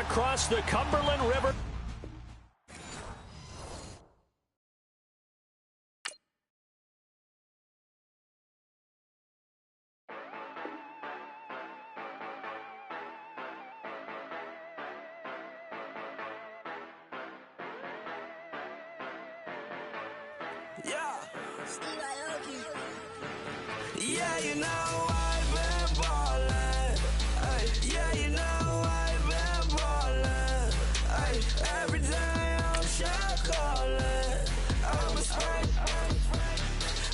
across the Cumberland River. Yeah, you know I've been ballin'. Ay, yeah, you know I've been ballin'. Ay, every day I'm shot callin'. I'm a spray,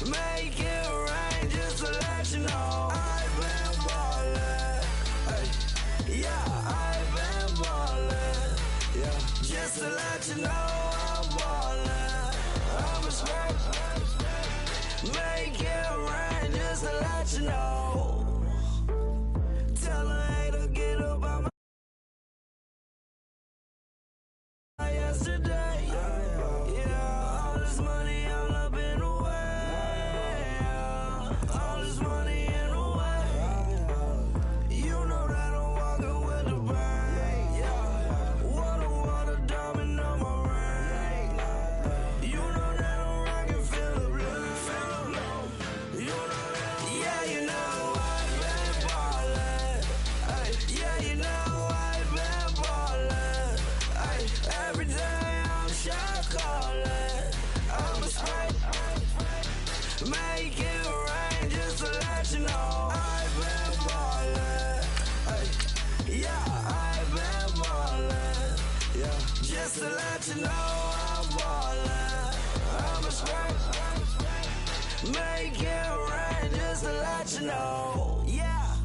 make it rain just to let you know I've been ballin'. Ay, yeah, I've been ballin'. Yeah, just to let you know I'm ballin'. I'm a spray, make it rain just to let you know. Tell her hater get up on my yesterday. Yeah, all this money all up in the way. All this money in the way. You know that I'm walking with the bank. Yeah, water, diamond on my ring. You know that I'm rockin' feel the blue. You know that, yeah, you know I've been ballin'. Ay, yeah, you know I've been ballin'. Ay, every day I'm shot callin'. I'm a spray, make it rain just to let you know I've been ballin'. Ay, yeah, I've been ballin'. Yeah, just to let you know I'm ballin'. I'm a spray, make it rain just to let you know. Yeah,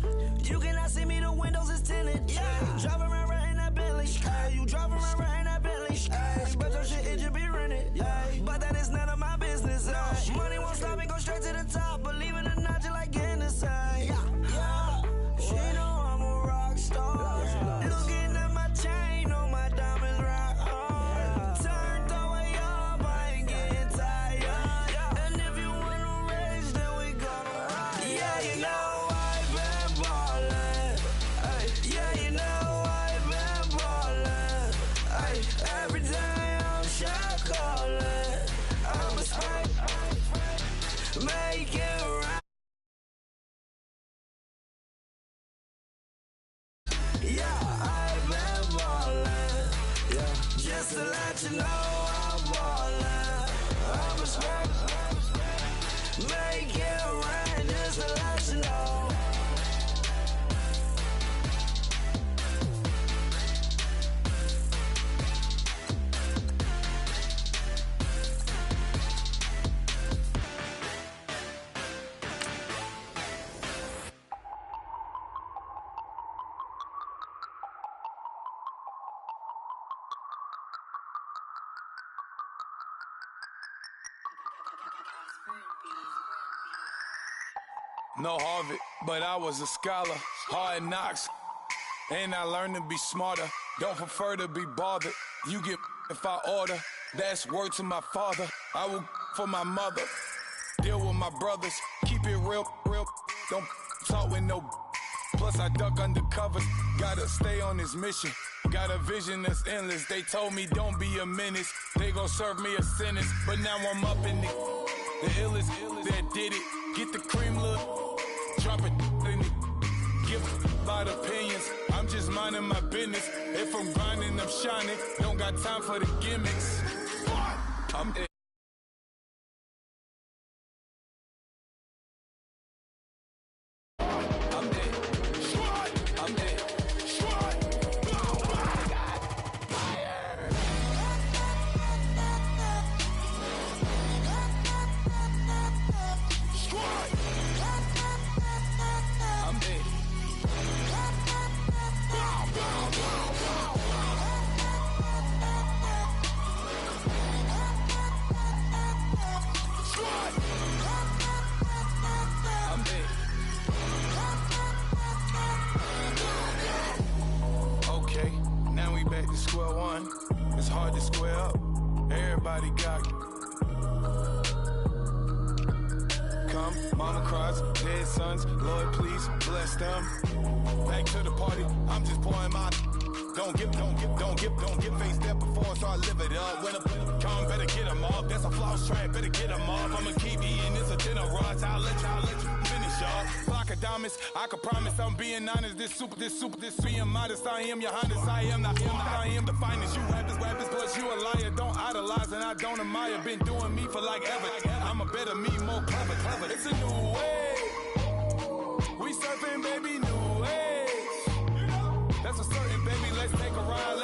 you cannot see me, the windows is tinted. Yeah, driving around right in that Bentley. Ay, you driving around right in that Bentley. Ay, but your shit, it just be rented. Yeah, but that is none of my business. Ay, money won't stop me, go straight to the top. Believe it or not, you like getting the same. Yeah, she know I'm a rock star. Looking at my chain, on my diamonds rock hard. Turned the way up, I ain't getting tired. And if you wanna race, then we gonna ride. Yeah, you know I've been ballin'. Ay, yeah, you know I've been ballin'. Ay, every day I'm shot callin'. I'm a spray, make it right. Yeah, I've been ballin'. Yeah, just to let you know I'm ballin'. I'm a spray, make it rain just to let you know. No Harvard, but I was a scholar. Hard knocks, and I learned to be smarter. Don't prefer to be bothered. You get if I order. That's word to my father. I will for my mother. Deal with my brothers. Keep it real. Don't talk with no. Plus I duck under covers. Gotta stay on this mission. Got a vision that's endless. They told me don't be a menace. They gon' serve me a sentence. But now I'm up in the illest that did it. Get the cream look. Drop it in it. Give a lot of opinions. I'm just minding my business. If I'm grinding, I'm shining. Don't got time for the gimmicks. I'm dead. I'm dead. I'm dead. I'm dead. I'm dead. Okay, now we back to square one. It's hard to square up. Everybody got it. Come, mama cries, dead sons. Lord, please bless them. Back to the party. I'm just pouring my. Don't get faced up before, so I live it up. When a come, better get them up. That's a floss track, better get them up. I'ma keep eating, it's a dinner rush. I'll let you finish up. Block of diamonds, I can promise I'm being honest. This being modest. I am your highness, I am the finest. You rappers, plus you a liar. Don't idolize and I don't admire. Been doing me for like ever. I'm a better me, more clever. It's a new way. We surfing, baby, new age. That's a certain, baby. Let's take a ride.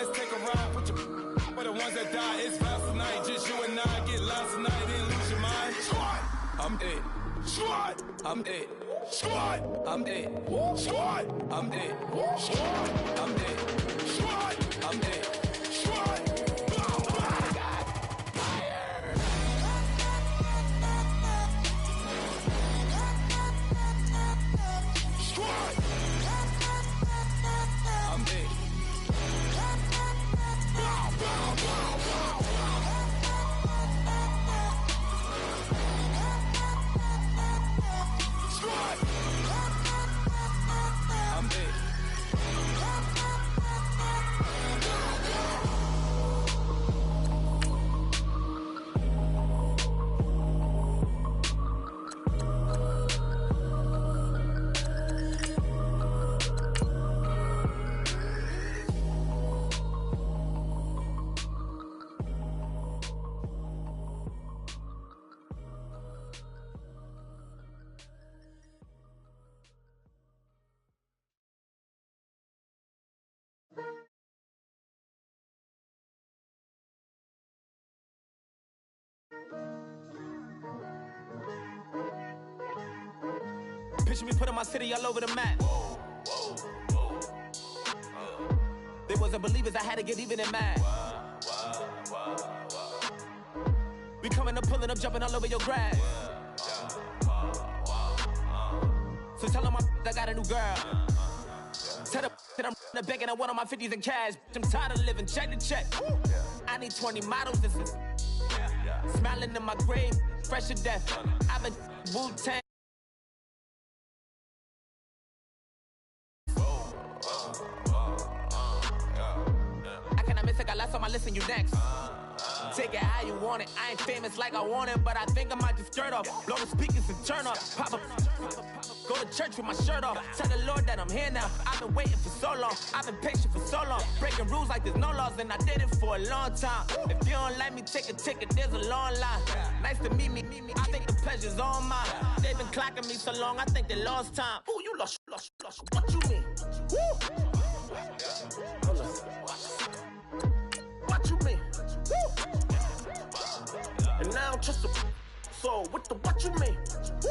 Put your for the ones that die. It's fast tonight. Just you and I get lost tonight. Then lose your mind. Squad, I'm it. Squad, I'm it. Squad, I'm it. Squad, I'm it. Squad, I'm it. Squad, I'm it. Squad. Picture me putting my city all over the map. They wasn't believers, I had to get even in mad. We coming up, pulling up, jumping all over your grass. So tell them I got a new girl. Tell them that I'm the bank and I want all my 50s in cash. I'm tired of living check to check. I need 20 models, this is smiling in my grave, fresh to death. I've been Wu-Tang. I last on my list and you next. Take it how you want it. I ain't famous like I want it, but I think I might just skirt off. Blow the speakers and turn up. Pop up. Go to church with my shirt off. Tell the Lord that I'm here now. I've been waiting for so long. I've been patient for so long. Breaking rules like there's no laws, and I did it for a long time. If you don't like me, take a ticket. There's a long line. Nice to meet me. I think the pleasure's all mine. They've been clocking me so long, I think they lost time. Ooh, you lost. What you mean? Woo! What you mean? Woo! And now I don't trust the soul. What you mean? Woo!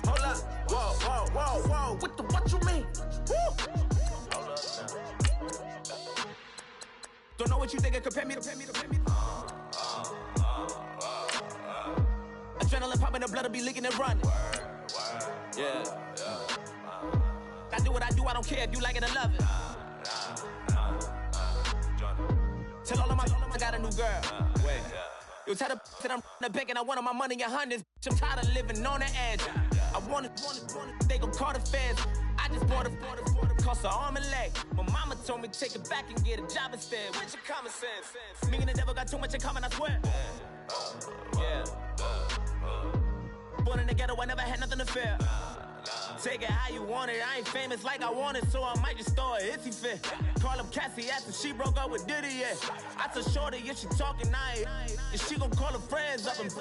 Hold up. Whoa. What you mean? Woo! Don't know what you think, compare me to. Adrenaline popping, the blood will be leaking and running. Yeah. I do what I do, I don't care if you like it or love it. Tell all of my I got a new girl. Wait. You tell the that I'm in the bank and I want all my money in hundreds. I'm tired of living on the edge. I want it. They gon' call the feds. I just bought it. Cost an arm and leg. My mama told me take it back and get a job instead. Where's your common sense? Me and the devil got too much in common, I swear. Yeah. Born in the ghetto, I never had nothing to fear. Take it how you want it. I ain't famous like I want it, so I might just throw a hissy fit. Call up Cassie after she broke up with Diddy, yeah. I told Shorty if she talking, and she gon' call her friends up and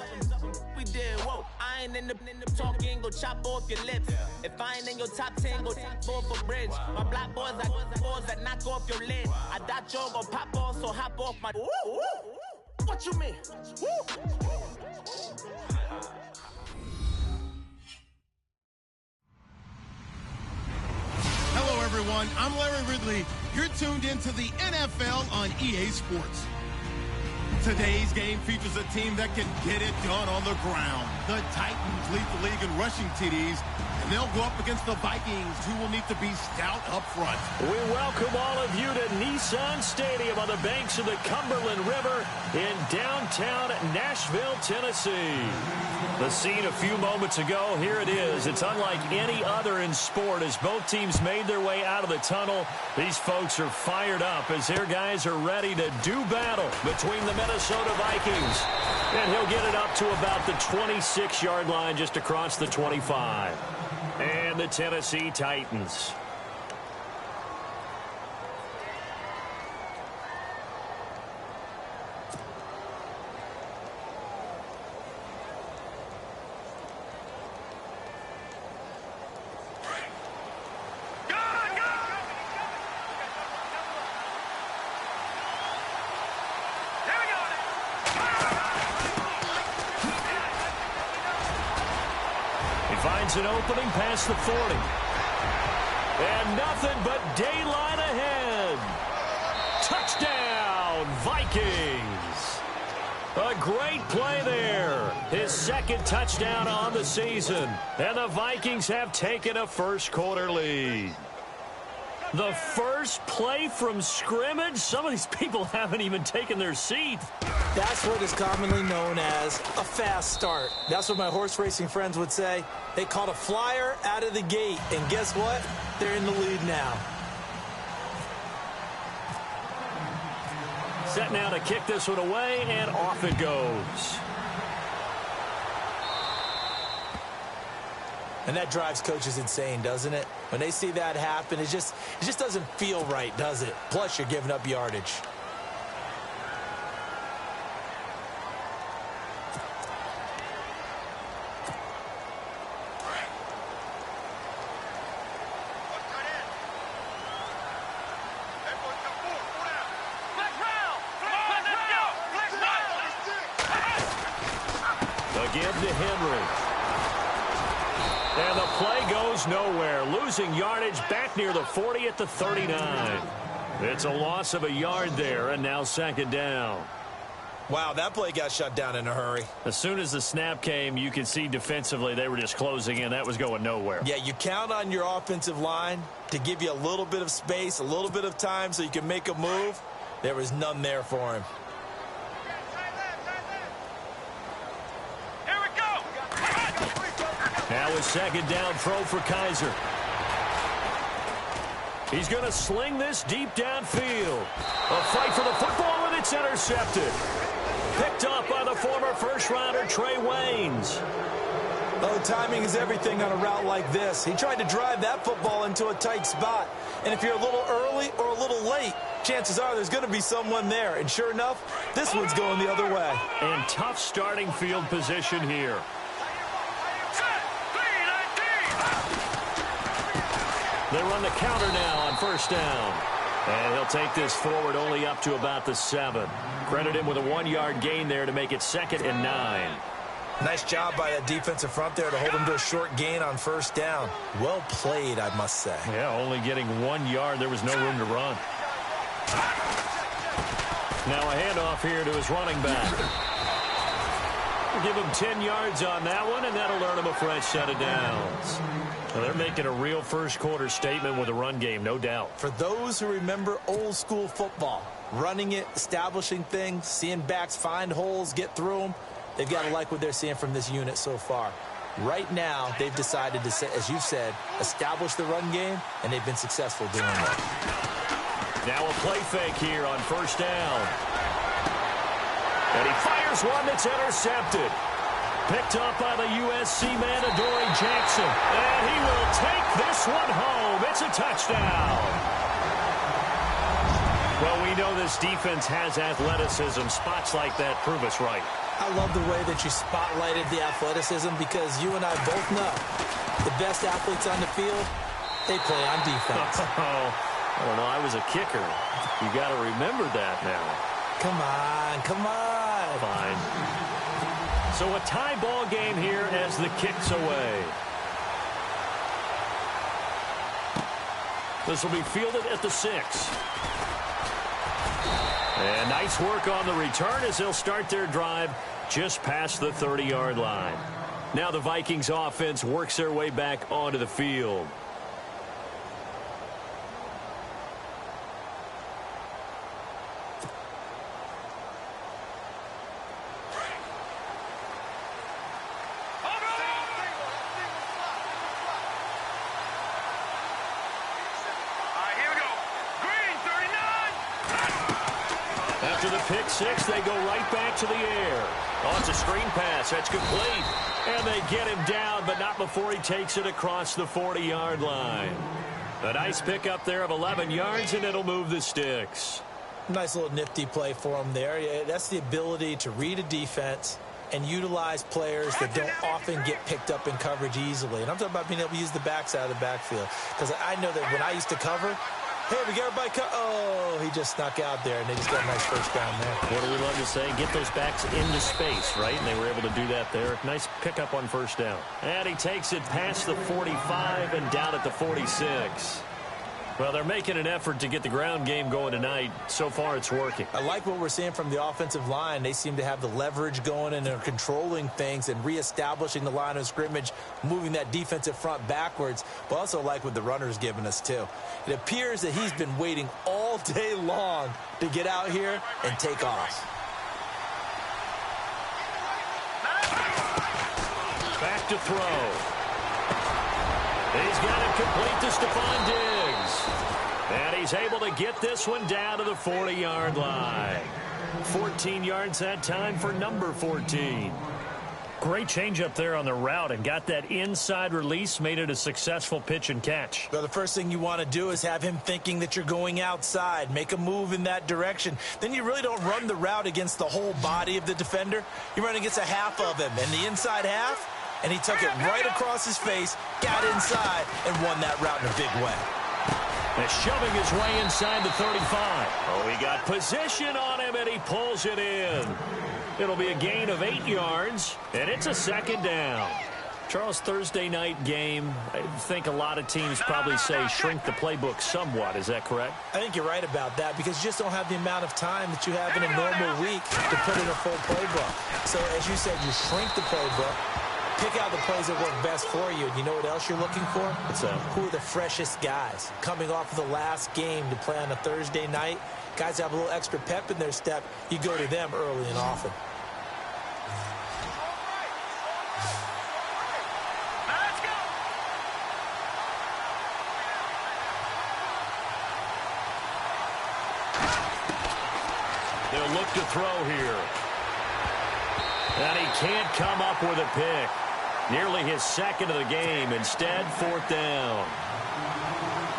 we did, whoa. I ain't in the talking, go chop off your lips. If I ain't in your top 10, go top 4 for bridge. My black boys, I got boys that knock off your lid. I thought y'all gon' pop off, so hop off my. What you mean? Hello, everyone. I'm Larry Ridley. You're tuned into the NFL on EA Sports. Today's game features a team that can get it done on the ground. The Titans lead the league in rushing TDs, And they'll go up against the Vikings, who will need to be stout up front. We welcome all of you to Nissan Stadium on the banks of the Cumberland River in downtown Nashville, Tennessee. The scene a few moments ago, here it is. It's unlike any other in sport as both teams made their way out of the tunnel. These folks are fired up as their guys are ready to do battle between the Minnesota Vikings. And he'll get it up to about the 26-yard line just across the 25. And the Tennessee Titans. Finds an opening past the 40. And nothing but daylight ahead. Touchdown, Vikings. A great play there. His second touchdown on the season. And the Vikings have taken a first-quarter lead. The first play from scrimmage? Some of these people haven't even taken their seat. That's what is commonly known as a fast start. That's what my horse racing friends would say. They caught a flyer out of the gate, and guess what? They're in the lead now. Set now to kick this one away, and off it goes. And that drives coaches insane, doesn't it? When they see that happen, it just doesn't feel right, does it? Plus, you're giving up yardage. Again to Henry. And the play goes nowhere. Losing yardage back near the 40 at the 39. It's a loss of a yard there, and now second down. Wow, that play got shut down in a hurry. As soon as the snap came, you could see defensively they were just closing in. That was going nowhere. Yeah, you count on your offensive line to give you a little bit of space, a little bit of time so you can make a move. There was none there for him. Now a second down throw for Kaiser. He's going to sling this deep downfield. A fight for the football, and it's intercepted. Picked up by the former first-rounder Trey Waynes. Oh, timing is everything on a route like this. He tried to drive that football into a tight spot. And if you're a little early or a little late, chances are there's going to be someone there. And sure enough, this one's going the other way. And tough starting field position here. They run the counter now on first down. And he'll take this forward only up to about the 7. Credit him with a 1-yard gain there to make it 2nd and 9. Nice job by that defensive front there to hold him to a short gain on first down. Well played, I must say. Yeah, only getting 1 yard. There was no room to run. Now a handoff here to his running back. We'll give him 10 yards on that one, and that'll earn him a fresh set of downs. Well, they're making a real first-quarter statement with a run game, no doubt. For those who remember old-school football, running it, establishing things, seeing backs find holes, get through them, they've got to like what they're seeing from this unit so far. Right now, they've decided to, as you've said, establish the run game, and they've been successful doing that. Now a play fake here on first down. And he fires one that's intercepted. Picked up by the USC man, Adoree Jackson. And he will take this one home. It's a touchdown. Well, we know this defense has athleticism. Spots like that prove us right. I love the way that you spotlighted the athleticism because you and I both know the best athletes on the field, they play on defense. I don't know. I was a kicker. You got to remember that now. Come on, come on. Fine. So a tie ball game here as the kick's away. This will be fielded at the 6. And nice work on the return as they'll start their drive just past the 30-yard line. Now the Vikings offense works their way back onto the field. After the pick six, they go right back to the air. Oh, it's a screen pass. That's complete. And they get him down, but not before he takes it across the 40-yard line. A nice pickup there of 11 yards, and it'll move the sticks. Nice little nifty play for him there. Yeah, that's the ability to read a defense and utilize players that don't often get picked up in coverage easily. And I'm talking about being able to use the backside of the backfield. Because I know that when I used to cover, hey, we got everybody oh, he just snuck out there, and they just got a nice first down there. What do we love to say? Get those backs into space, right? And they were able to do that there. Nice pickup on first down. And he takes it past the 45 and down at the 46. Well, they're making an effort to get the ground game going tonight. So far, it's working. I like what we're seeing from the offensive line. They seem to have the leverage going, and they're controlling things and reestablishing the line of scrimmage, moving that defensive front backwards. But also like what the runner's giving us, too. It appears that he's been waiting all day long to get out here and take off. Back to throw. He's got it complete to Stephon Diggs. And he's able to get this one down to the 40-yard line. 14 yards that time for number 14. Great change up there on the route and got that inside release, made it a successful pitch and catch. Well, the first thing you want to do is have him thinking that you're going outside, make a move in that direction. Then you really don't run the route against the whole body of the defender. You run against a half of him, and the inside half, and he took it right across his face, got inside, and won that route in a big way. And shoving his way inside the 35. Oh, he got position on him, and he pulls it in. It'll be a gain of 8 yards, and it's a second down. Charles, Thursday night game, I think a lot of teams probably say shrink the playbook somewhat. Is that correct? I think you're right about that because you just don't have the amount of time that you have in a normal week to put in a full playbook. So, as you said, you shrink the playbook. Pick out the plays that work best for you. And you know what else you're looking for? Who are the freshest guys coming off of the last game to play on a Thursday night? Guys have a little extra pep in their step. You go to them early and often. They'll look to throw here. And he can't come up with a pick. Nearly his second of the game. Instead, fourth down.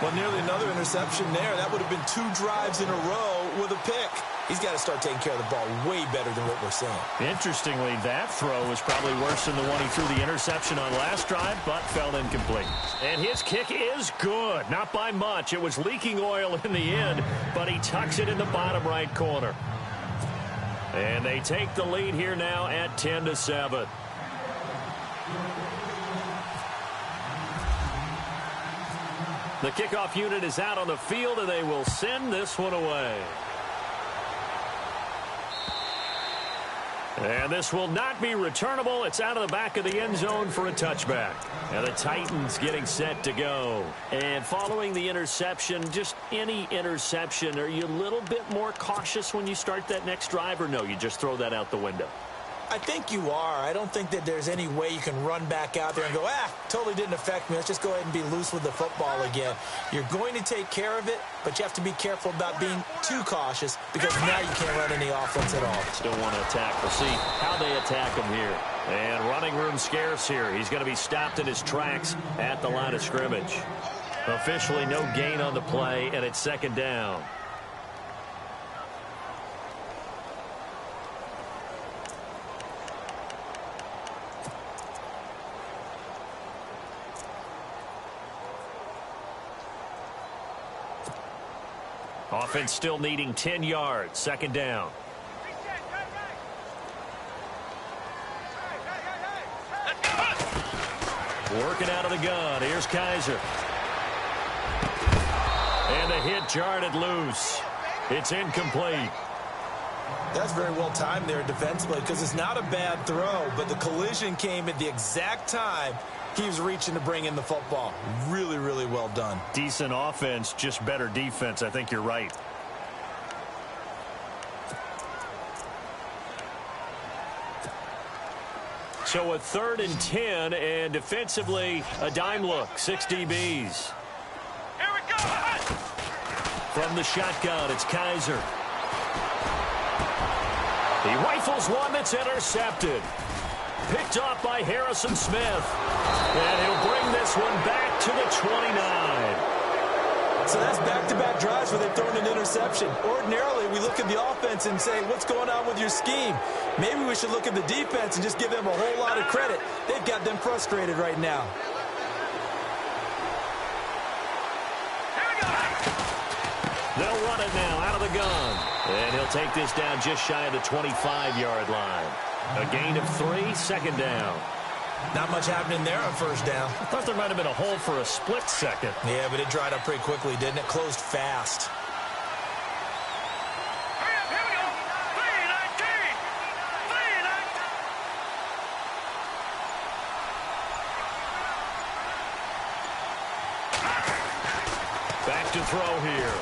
Well, nearly another interception there. That would have been 2 drives in a row with a pick. He's got to start taking care of the ball way better than what we're seeing. Interestingly, that throw was probably worse than the one he threw the interception on last drive, but fell incomplete. And his kick is good. Not by much. It was leaking oil in the end, but he tucks it in the bottom right corner. And they take the lead here now at 10-7. The kickoff unit is out on the field, and they will send this one away. And this will not be returnable. It's out of the back of the end zone for a touchback. And the Titans getting set to go. And following the interception, just any interception, are you a little bit more cautious when you start that next drive, or no, you just throw that out the window? I think you are. I don't think that there's any way you can run back out there and go, totally didn't affect me. Let's just go ahead and be loose with the football again. You're going to take care of it, but you have to be careful about being too cautious because now you can't run any offense at all. Still want to attack. We'll see how they attack him here. And running room scarce here. He's going to be stopped in his tracks at the line of scrimmage. Officially no gain on the play, and it's second down. Offense still needing 10 yards. Second down. Working out of the gun. Here's Kaiser. And the hit jarred it loose. It's incomplete. That's very well timed there defensively because it's not a bad throw, but the collision came at the exact time he was reaching to bring in the football. Really, really well done. Decent offense, just better defense. I think you're right. So a 3rd and 10, and defensively, a dime look. 6 DBs. Here we go! From the shotgun, it's Kaiser. He rifles one that's intercepted. Picked off by Harrison Smith. And he'll bring this one back to the 29. So that's back-to-back drives where they've thrown an interception. Ordinarily, we look at the offense and say, what's going on with your scheme? Maybe we should look at the defense and just give them a whole lot of credit. They've got them frustrated right now. They'll run it now out of the gun. And he'll take this down just shy of the 25-yard line. A gain of 3, 2nd down. Not much happening there on 1st down. I thought there might have been a hole for a split second. Yeah, but it dried up pretty quickly, didn't it? Closed fast. Hurry up, here we go! 3-19! Back to throw here.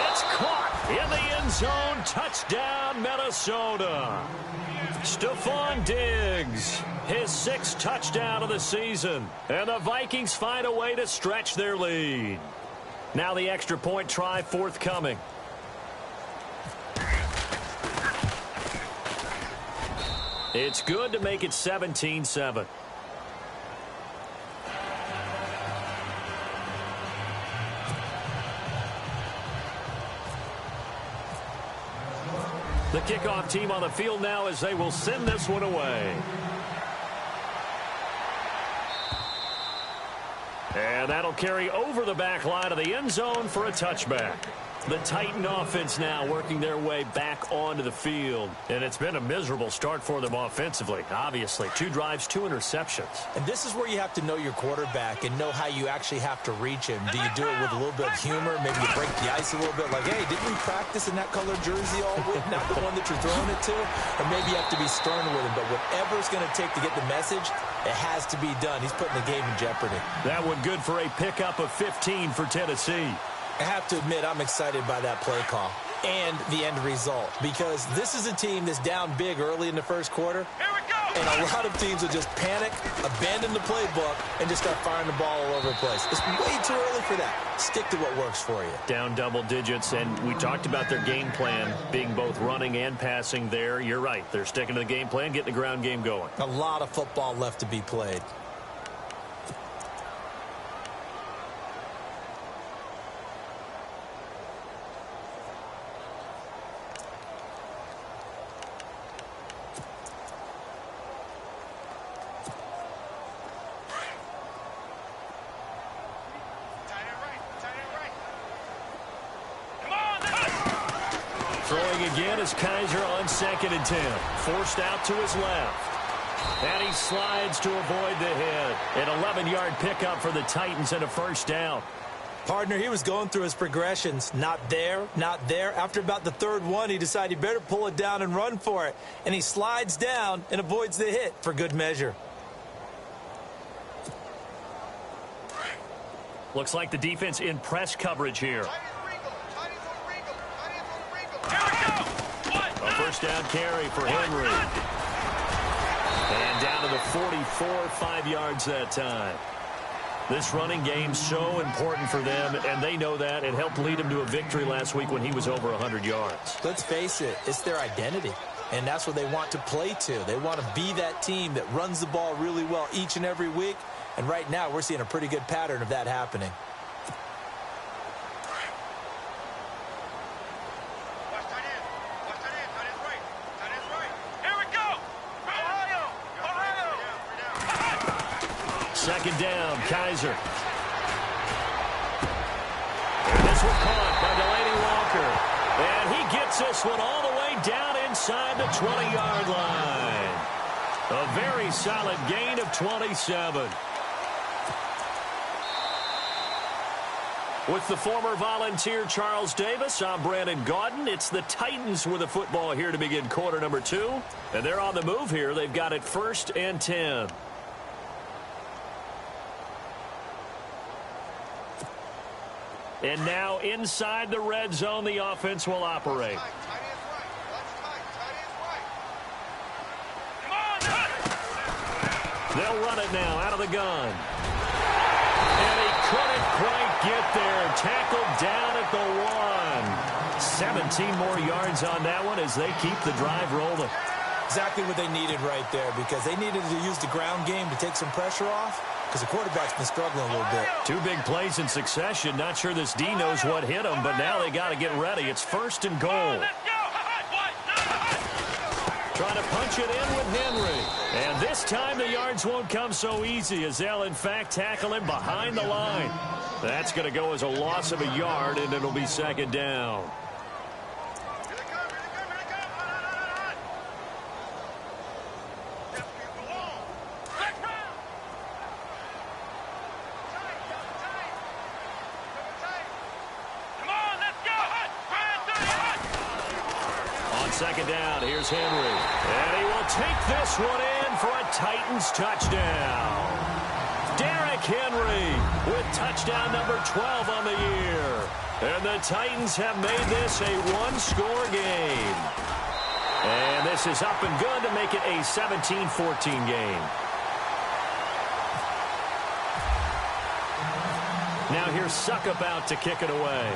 It's caught in the end zone. Touchdown, Minnesota. Stephon Diggs, his 6th touchdown of the season. And the Vikings find a way to stretch their lead. Now the extra point try forthcoming. It's good to make it 17-7. The kickoff team on the field now as they will send this one away. And that'll carry over the back line of the end zone for a touchback. The Titan offense now working their way back onto the field. And it's been a miserable start for them offensively, obviously. 2 drives, 2 interceptions. And this is where you have to know your quarterback and know how you actually have to reach him. Do you do it with a little bit of humor? Maybe you break the ice a little bit like, hey, didn't we practice in that colored jersey all week? Not the one that you're throwing it to? Or maybe you have to be stern with him. But whatever it's going to take to get the message, it has to be done. He's putting the game in jeopardy. That one good for a pickup of 15 for Tennessee. I have to admit, I'm excited by that play call and the end result because this is a team that's down big early in the 1st quarter. Here we go! And a lot of teams will just panic, abandon the playbook, and just start firing the ball all over the place. It's way too early for that. Stick to what works for you. Down double digits, and we talked about their game plan being both running and passing there. You're right. They're sticking to the game plan, getting the ground game going. A lot of football left to be played. Throwing again is Kaiser on 2nd and 10. Forced out to his left. And he slides to avoid the hit. An 11-yard pickup for the Titans and a 1st down. Partner, he was going through his progressions. Not there, not there. After about the 3rd one, he decided he better pull it down and run for it. And he slides down and avoids the hit for good measure. Looks like the defense in press coverage here. A 1st down carry for Henry. And down to the 44, 5 yards that time. This running game so important for them, and they know that. It helped lead them to a victory last week when he was over 100 yards. Let's face it, it's their identity, and that's what they want to play to. They want to be that team that runs the ball really well each and every week, and right now we're seeing a pretty good pattern of that happening. Second down, Kaiser. And this one caught by Delaney Walker. And he gets this one all the way down inside the 20-yard line. A very solid gain of 27. With the former Volunteer Charles Davis, I'm Brandon Gaudin. It's the Titans with the football here to begin quarter number 2. And they're on the move here. They've got it 1st and 10. And now inside the red zone, the offense will operate. They'll run it now out of the gun. And he couldn't quite get there. Tackled down at the 1. 17 more yards on that one as they keep the drive rolling. Exactly what they needed right there, because they needed to use the ground game to take some pressure off, because the quarterback's been struggling a little bit. 2 big plays in succession. Not sure this D knows what hit him, but now they got to get ready. It's 1st and goal. Trying to punch it in with Henry. And this time the yards won't come so easy, as they'll in fact tackle him behind the line. That's going to go as a loss of a yard, and it'll be 2nd down. On 2nd down, here's Henry. And he will take this one in for a Titans touchdown. Derrick Henry with touchdown number 12 on the year. And the Titans have made this a 1-score game. And this is up and good to make it a 17-14 game. Now here's Suckup out to kick it away.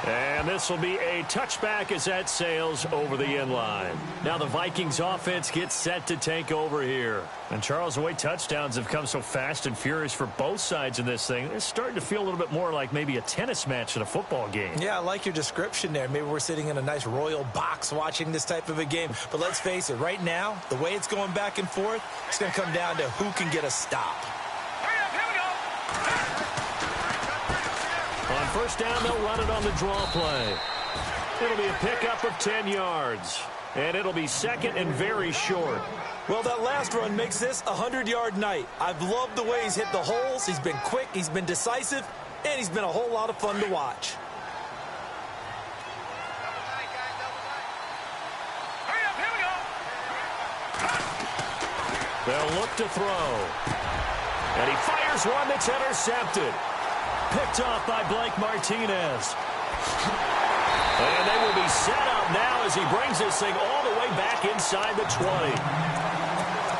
And this will be a touchback as that sails over the end line. Now the Vikings offense gets set to take over here. And Charles, the way touchdowns have come so fast and furious for both sides in this thing, it's starting to feel a little bit more like maybe a tennis match in a football game. Yeah, I like your description there. Maybe we're sitting in a nice royal box watching this type of a game. But let's face it, right now, the way it's going back and forth, it's going to come down to who can get a stop. On 1st down, they'll run it on the draw play. It'll be a pickup of 10 yards. And it'll be 2nd and very short. Well, that last run makes this a 100-yard night. I've loved the way he's hit the holes. He's been quick, he's been decisive, and he's been a whole lot of fun to watch. They'll look to throw. And he fires one that's intercepted. Picked off by Blake Martinez. And they will be set up now as he brings this thing all the way back inside the 20.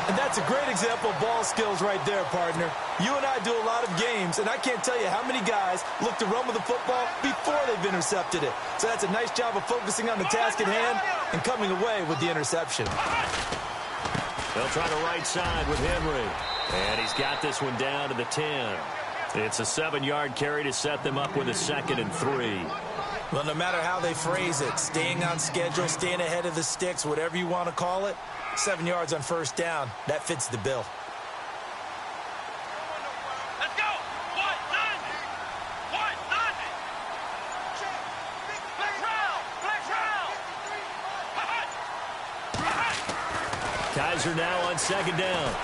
And that's a great example of ball skills right there, partner. You and I do a lot of games, and I can't tell you how many guys look to run with the football before they've intercepted it. So that's a nice job of focusing on the task at hand and coming away with the interception. They'll try the right side with Henry. And he's got this one down to the 10. It's a 7-yard carry to set them up with a 2nd and 3. Well, no matter how they phrase it, staying on schedule, staying ahead of the sticks, whatever you want to call it, 7 yards on 1st down, that fits the bill. Let's go! What? None! What? None! Flex round! Kaiser now on 2nd down.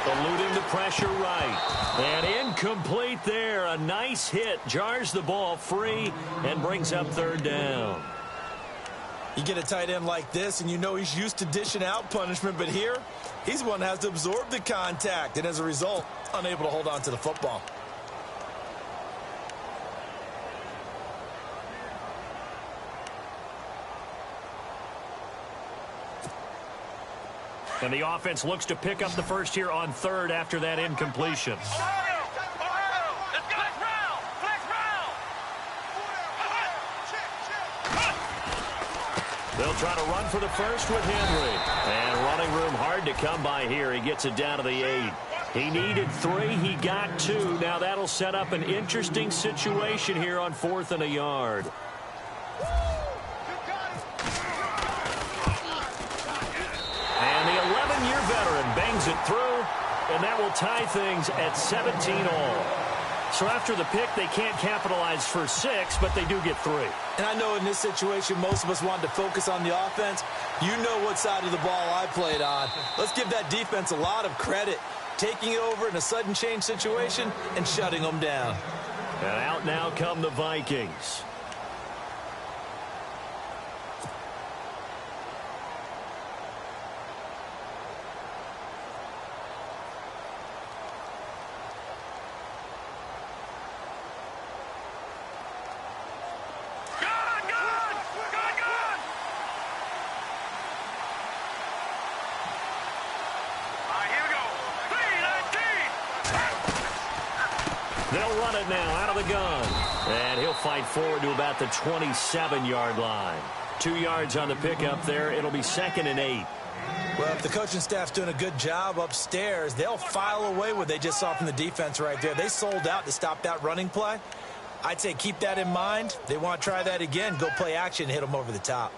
Eluding the pressure right. And incomplete there. A nice hit. Jars the ball free and brings up 3rd down. You get a tight end like this, and you know he's used to dishing out punishment, but here, he's one that has to absorb the contact, and as a result, unable to hold on to the football. And the offense looks to pick up the first here on 3rd after that incompletion. Let's go! Flex round! They'll try to run for the first with Henry. And running room hard to come by here. He gets it down to the 8. He needed 3. He got 2. Now that'll set up an interesting situation here on 4th and a yard. And the 11-year veteran bangs it through, and that will tie things at 17 all. So after the pick, they can't capitalize for 6, but they do get 3. And I know in this situation, most of us wanted to focus on the offense. You know what side of the ball I played on. Let's give that defense a lot of credit, taking it over in a sudden change situation and shutting them down. And out now come the Vikings. They'll run it now out of the gun. And he'll fight forward to about the 27-yard line. 2 yards on the pickup there. It'll be 2nd and 8. Well, if the coaching staff's doing a good job upstairs, they'll file away what they just saw from the defense right there. They sold out to stop that running play. I'd say keep that in mind. They want to try that again. Go play action and hit them over the top.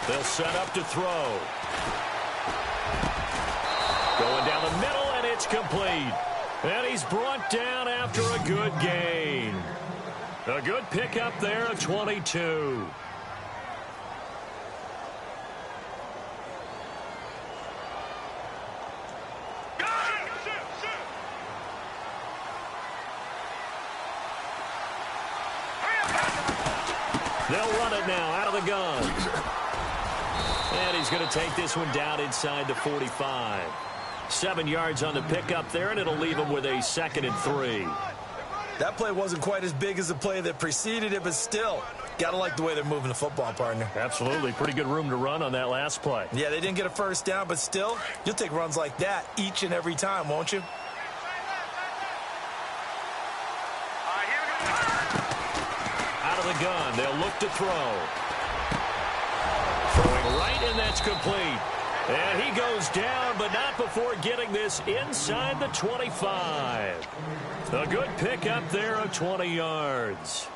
They'll set up to throw. Going down the middle, and it's complete. And he's brought down after a good gain. A good pickup there of 22. They'll run it now out of the gun. And he's going to take this one down inside the 45. 7 yards on the pickup there, and it'll leave him with a 2nd and 3. That play wasn't quite as big as the play that preceded it, but still, got to like the way they're moving the football, partner. Absolutely. Pretty good room to run on that last play. Yeah, they didn't get a first down, but still, you'll take runs like that each and every time, won't you? Out of the gun, they'll look to throw. Throwing right, and that's complete. And he goes down, but not before getting this inside the 25. A good pickup there of 20 yards.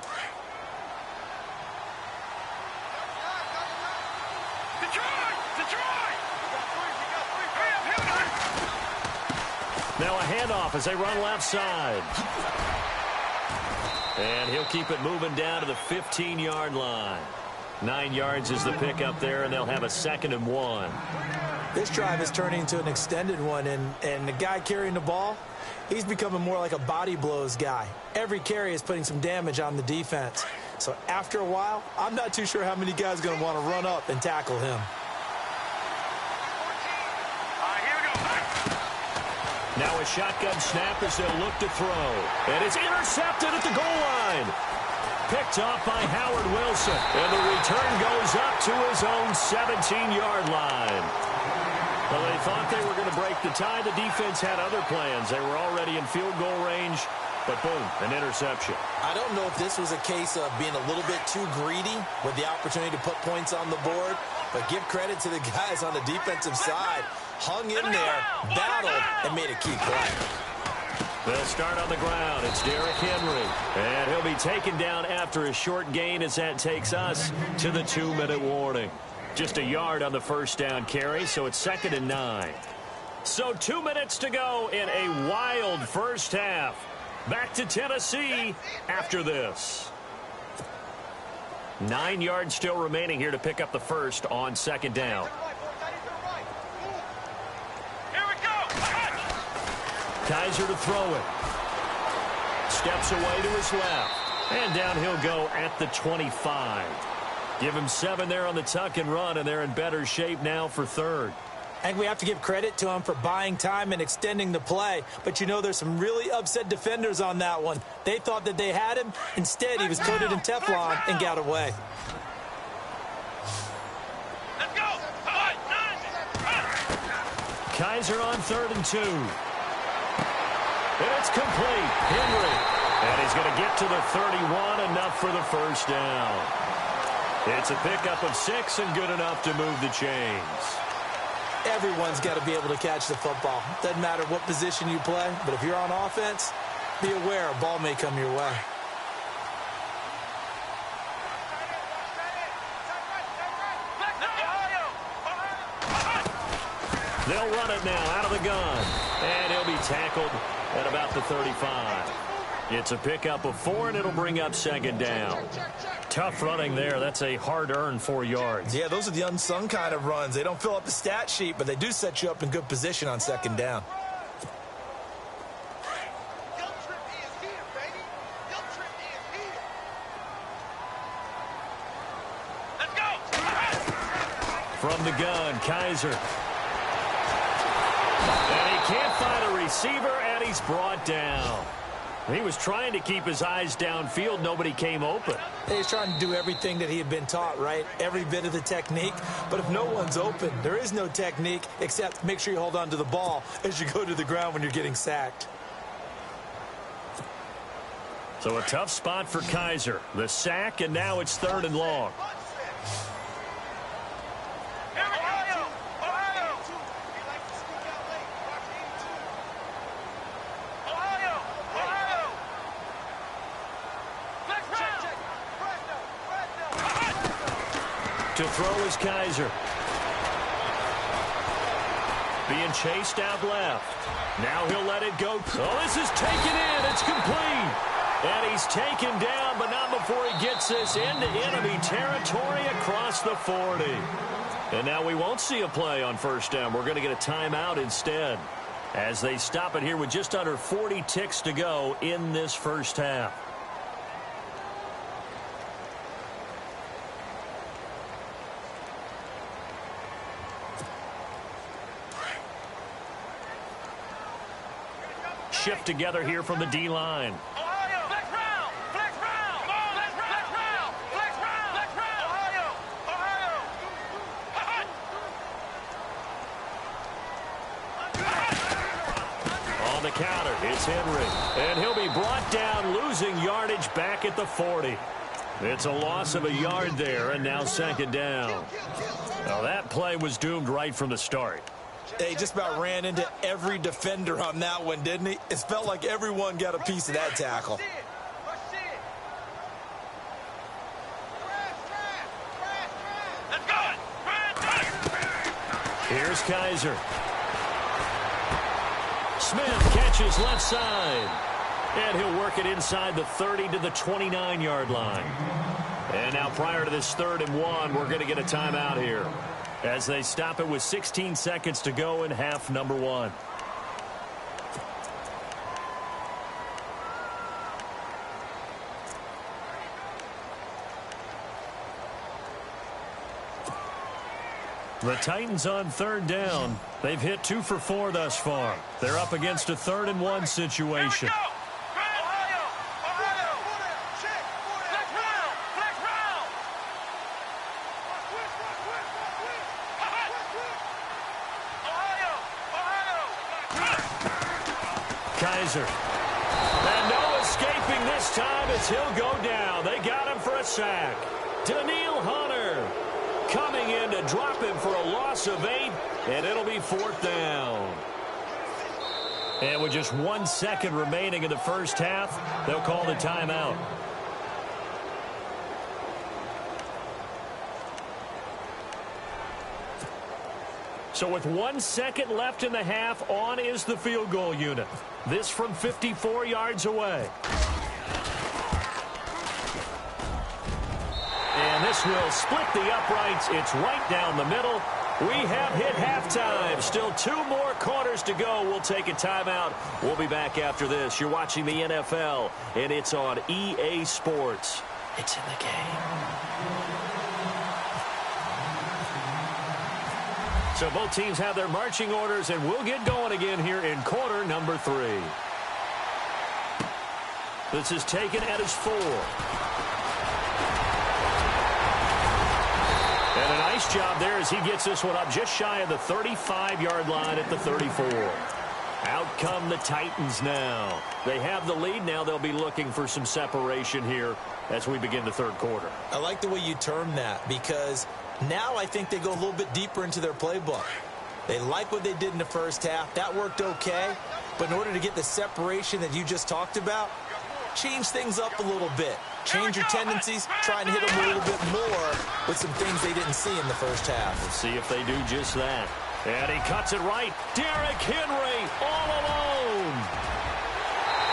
Now a handoff as they run left side. And he'll keep it moving down to the 15-yard line. 9 yards is the pickup there, and they'll have a 2nd and 1. This drive is turning into an extended one, and the guy carrying the ball, he's becoming more like a body blows guy. Every carry is putting some damage on the defense. So after a while, I'm not too sure how many guys are going to want to run up and tackle him. Now a shotgun snap as they'll look to throw. And it's intercepted at the goal line. Picked off by Howard Wilson. And the return goes up to his own 17-yard line. Well, they thought they were going to break the tie. The defense had other plans. They were already in field goal range. But boom, an interception. I don't know if this was a case of being a little bit too greedy with the opportunity to put points on the board. But give credit to the guys on the defensive side. Hung in there, battled, and made a key play. They'll start on the ground. It's Derrick Henry. And he'll be taken down after a short gain as that takes us to the 2-minute warning. Just a yard on the first down carry, so it's 2nd and 9. So 2 minutes to go in a wild first half. Back to Tennessee after this. 9 yards still remaining here to pick up the first on 2nd down. Kaiser to throw it. Steps away to his left. And down he'll go at the 25. Give him 7 there on the tuck and run, and they're in better shape now for 3rd. I think we have to give credit to him for buying time and extending the play. But, you know, there's some really upset defenders on that one. They thought that they had him. Instead, he was coated in Teflon and got away. Let's go. Kaiser on 3rd and 2. And it's complete. Henry. And he's going to get to the 31, enough for the first down. It's a pickup of 6 and good enough to move the chains. Everyone's got to be able to catch the football. Doesn't matter what position you play, but if you're on offense, be aware a ball may come your way. They'll run it now out of the gun. And he'll be tackled at about the 35. It's a pickup of 4, and it'll bring up second down. Tough running there. That's a hard-earned 4 yards. Yeah, those are the unsung kind of runs. They don't fill up the stat sheet, but they do set you up in good position on second down. Let's go. From the gun, Kaiser. And he can't find a receiver, and he's brought down. He was trying to keep his eyes downfield. Nobody came open. He's trying to do everything that he had been taught, right? Every bit of the technique. But if no one's open, there is no technique except make sure you hold on to the ball as you go to the ground when you're getting sacked. So a tough spot for Kaiser. The sack, and now it's 3rd and long. To throw is Kaiser. Being chased out left. Now he'll let it go. Oh, this is taken in. It's complete. And he's taken down, but not before he gets this into enemy territory across the 40. And now we won't see a play on first down. We're going to get a timeout instead, as they stop it here with just under 40 ticks to go in this first half. Shift together here from the D-line. On the counter, it's Henry. And he'll be brought down, losing yardage back at the 40. It's a loss of a yard there, and now second down. Now that play was doomed right from the start. He just about ran into every defender on that one, didn't he? It felt like everyone got a piece of that tackle. Here's Kaiser. Smith catches left side. And he'll work it inside the 30 to the 29-yard line. And now prior to this 3rd and 1, we're going to get a timeout here, as they stop it with 16 seconds to go in half number 1. The Titans on 3rd down. They've hit 2 for 4 thus far. They're up against a 3rd and 1 situation. Kaiser. And no escaping this time as he'll go down. They got him for a sack. Daniil Hunter coming in to drop him for a loss of 8, and it'll be 4th down. And with just 1 second remaining in the first half, they'll call the timeout. So with 1 second left in the half, on is the field goal unit. This from 54 yards away. And this will split the uprights. It's right down the middle. We have hit halftime. Still 2 more quarters to go. We'll take a timeout. We'll be back after this. You're watching the NFL, and it's on EA Sports. It's in the game. So both teams have their marching orders, and we'll get going again here in quarter number 3. This is taken at his 4. And a nice job there as he gets this one up just shy of the 35-yard line at the 34. Out come the Titans now. They have the lead. Now they'll be looking for some separation here as we begin the 3rd quarter. I like the way you term that, because now I think they go a little bit deeper into their playbook. They like what they did in the first half. That worked okay. But in order to get the separation that you just talked about, change things up a little bit. Change your tendencies. Try and hit them a little bit more with some things they didn't see in the first half. We'll see if they do just that. And he cuts it right. Derrick Henry all alone.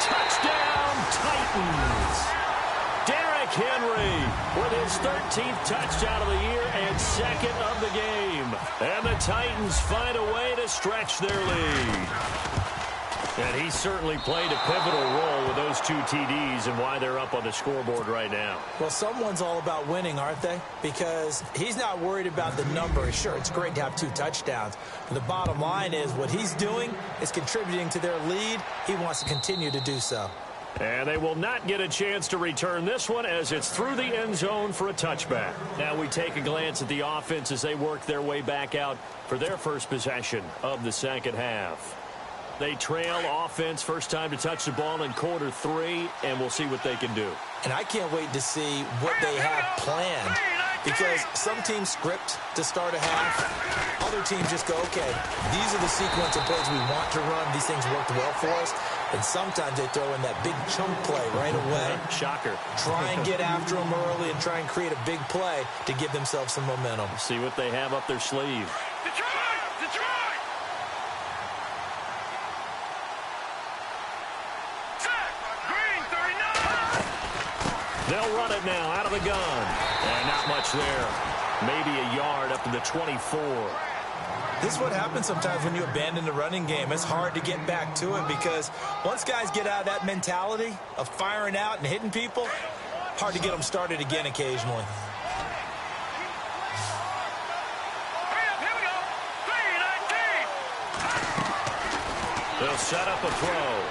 Touchdown, Titans. Derrick Henry with his 13th touchdown of the year and second of the game. And the Titans find a way to stretch their lead. And he certainly played a pivotal role with those 2 TDs and why they're up on the scoreboard right now. Well, someone's all about winning, aren't they? Because he's not worried about the number. Sure, it's great to have 2 touchdowns. But the bottom line is what he's doing is contributing to their lead. He wants to continue to do so. And they will not get a chance to return this one as it's through the end zone for a touchback. Now we take a glance at the offense as they work their way back out for their first possession of the second half. They trail offense, first time to touch the ball in quarter 3, and we'll see what they can do. And I can't wait to see what they have planned, because some teams script to start a half. Other teams just go, okay, these are the sequence of plays we want to run. These things worked well for us. And sometimes they throw in that big chunk play right away. Shocker. Try and get after them early and try and create a big play to give themselves some momentum. See what they have up their sleeve. They'll run it now out of the gun. And not much there. Maybe a yard up to the 24. This is what happens sometimes when you abandon the running game. It's hard to get back to it because once guys get out of that mentality of firing out and hitting people, hard to get them started again occasionally. They'll set up a throw.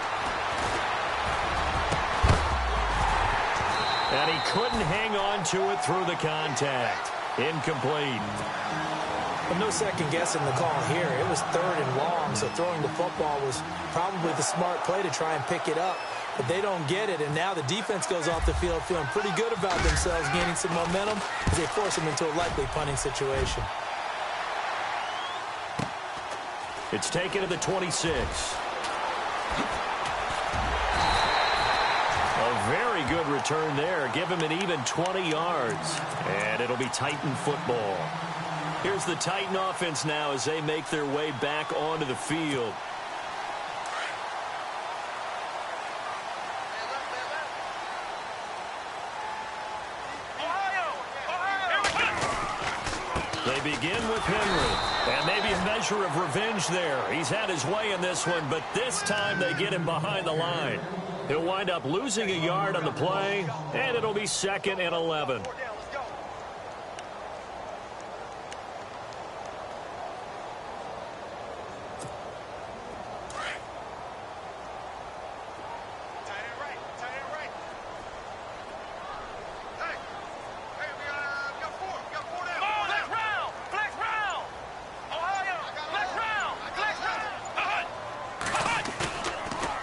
And he couldn't hang on to it through the contact. Incomplete. But no second guessing the call here. It was 3rd and long, so throwing the football was probably the smart play to try and pick it up. But they don't get it, and now the defense goes off the field feeling pretty good about themselves, gaining some momentum as they force them into a likely punting situation. It's taken to the 26. A very good return there. Give him an even 20 yards. And it'll be Titan football. Here's the Titan offense now as they make their way back onto the field. They begin with Henry. And maybe a measure of revenge there. He's had his way in this one, but this time they get him behind the line. He'll wind up losing a yard on the play, and it'll be 2nd and 11.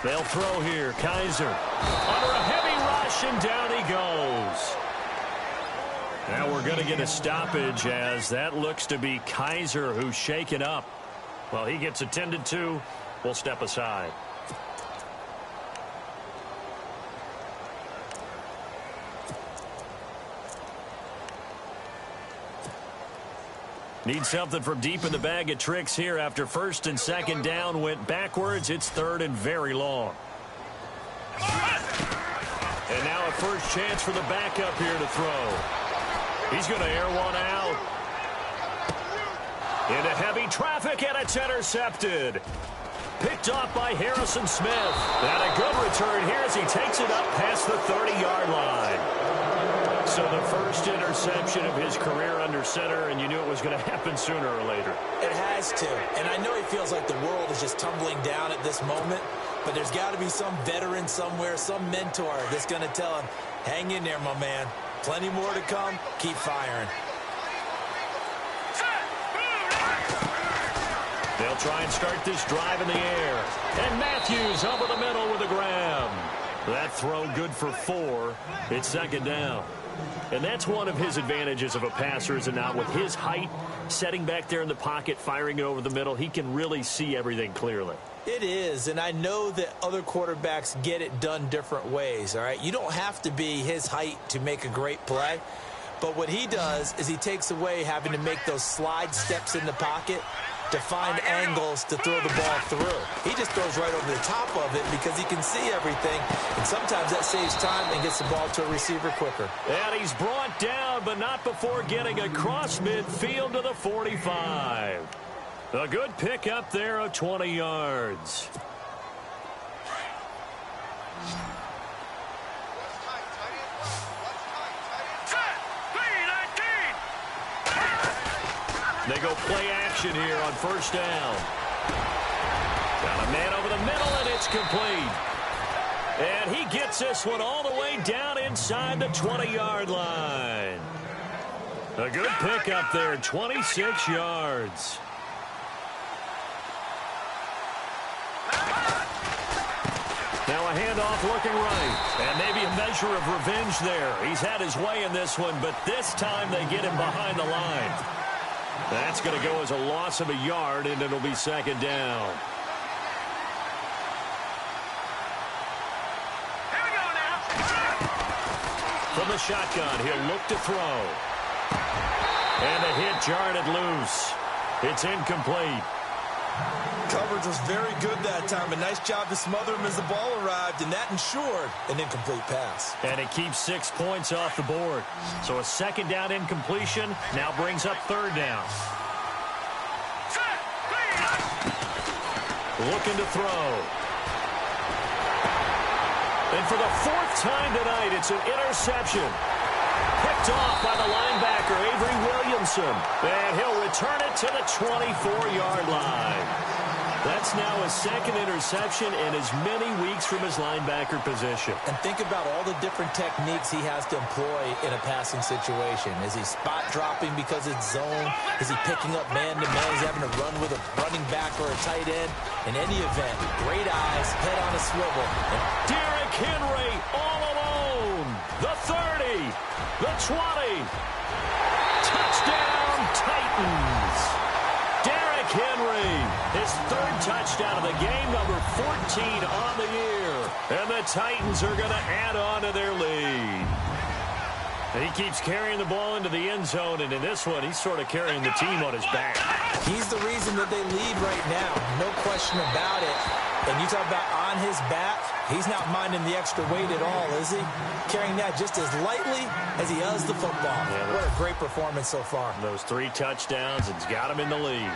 They'll throw here. Kaiser under a heavy rush, and down he goes. Now we're going to get a stoppage as that looks to be Kaiser who's shaken up. Well, he gets attended to. We'll step aside. Need something from deep in the bag of tricks here after 1st and 2nd down went backwards. It's 3rd and very long. And now a first chance for the backup here to throw. He's going to air one out. Into heavy traffic, and it's intercepted. Picked off by Harrison Smith. And a good return here as he takes it up past the 30-yard line. So the first interception of his career under center, and you knew it was going to happen sooner or later. It has to. And I know he feels like the world is just tumbling down at this moment, but there's got to be some veteran somewhere, some mentor that's going to tell him, hang in there, my man. Plenty more to come. Keep firing. They'll try and start this drive in the air. And Matthews over the middle with a grab. That throw good for 4. It's 2nd down. And that's one of his advantages of a passer, is it not? With his height, setting back there in the pocket, firing it over the middle, he can really see everything clearly. It is, and I know that other quarterbacks get it done different ways, all right? You don't have to be his height to make a great play, but what he does is he takes away having to make those slide steps in the pocket to find angles to throw the ball through. He just throws right over the top of it because he can see everything, and sometimes that saves time and gets the ball to a receiver quicker. And he's brought down, but not before getting across midfield to the 45. A good pickup there of 20 yards. They go play action here on first down. Got a man over the middle, and it's complete. And he gets this one all the way down inside the 20-yard line. A good pickup there, 26 yards. Now a handoff looking right, and maybe a measure of revenge there. He's had his way in this one, but this time they get him behind the line. That's going to go as a loss of a yard, and it'll be second down. Here we go now. From the shotgun, he'll look to throw. And the hit jarred it loose. It's incomplete. Coverage was very good that time. A nice job to smother him as the ball arrived, and that ensured an incomplete pass. And it keeps 6 points off the board. So a second down incompletion now brings up third down. Looking to throw. And for the fourth time tonight, it's an interception. Picked off by the linebacker, Avery Williamson. And he'll return it to the 24-yard line. That's now his second interception in as many weeks from his linebacker position. And think about all the different techniques he has to employ in a passing situation. Is he spot dropping because it's zone? Is he picking up man-to-man? Is he having to run with a running back or a tight end? In any event, great eyes, head on a swivel. And Derrick Henry all alone. The 30, the 20. Touchdown, Titans. Derrick Henry, his third touchdown of the game, number 14 on the year. And the Titans are going to add on to their lead. He keeps carrying the ball into the end zone, and in this one, he's sort of carrying the team on his back. He's the reason that they lead right now, no question about it. And you talk about on his back, he's not minding the extra weight at all, is he? Carrying that just as lightly as he does the football. Yeah, what a great performance so far. Those 3 touchdowns, it's got him in the lead.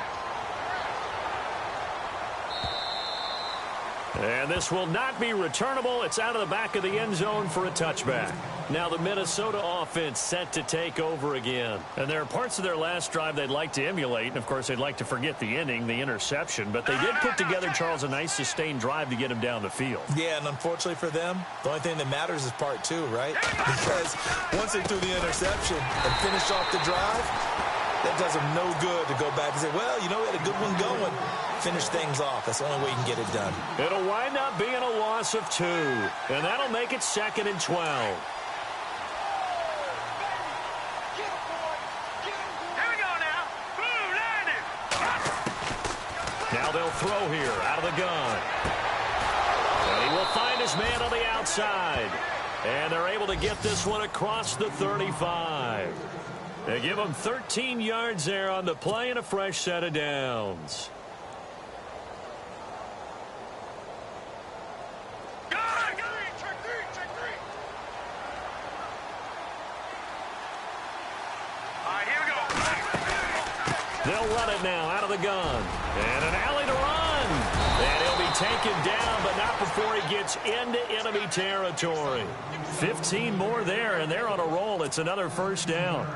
And this will not be returnable. It's out of the back of the end zone for a touchback. Now the Minnesota offense set to take over again. And there are parts of their last drive they'd like to emulate. And, of course, they'd like to forget the inning, the interception. But they did put together, Charles, a nice sustained drive to get him down the field. Yeah, and unfortunately for them, the only thing that matters is part 2, right? Because once they threw the interception and finished off the drive, that does them no good to go back and say, well, you know, we had a good one going. Finish things off. That's the only way you can get it done. It'll wind up being a loss of 2. And that'll make it 2nd and 12. Now they'll throw here out of the gun. And he will find his man on the outside. And they're able to get this one across the 35. They give him 13 yards there on the play and a fresh set of downs. They'll run it now out of the gun. And an alley to run. And he'll be taken down, but not before he gets into enemy territory. 15 more there, and they're on a roll. It's another first down.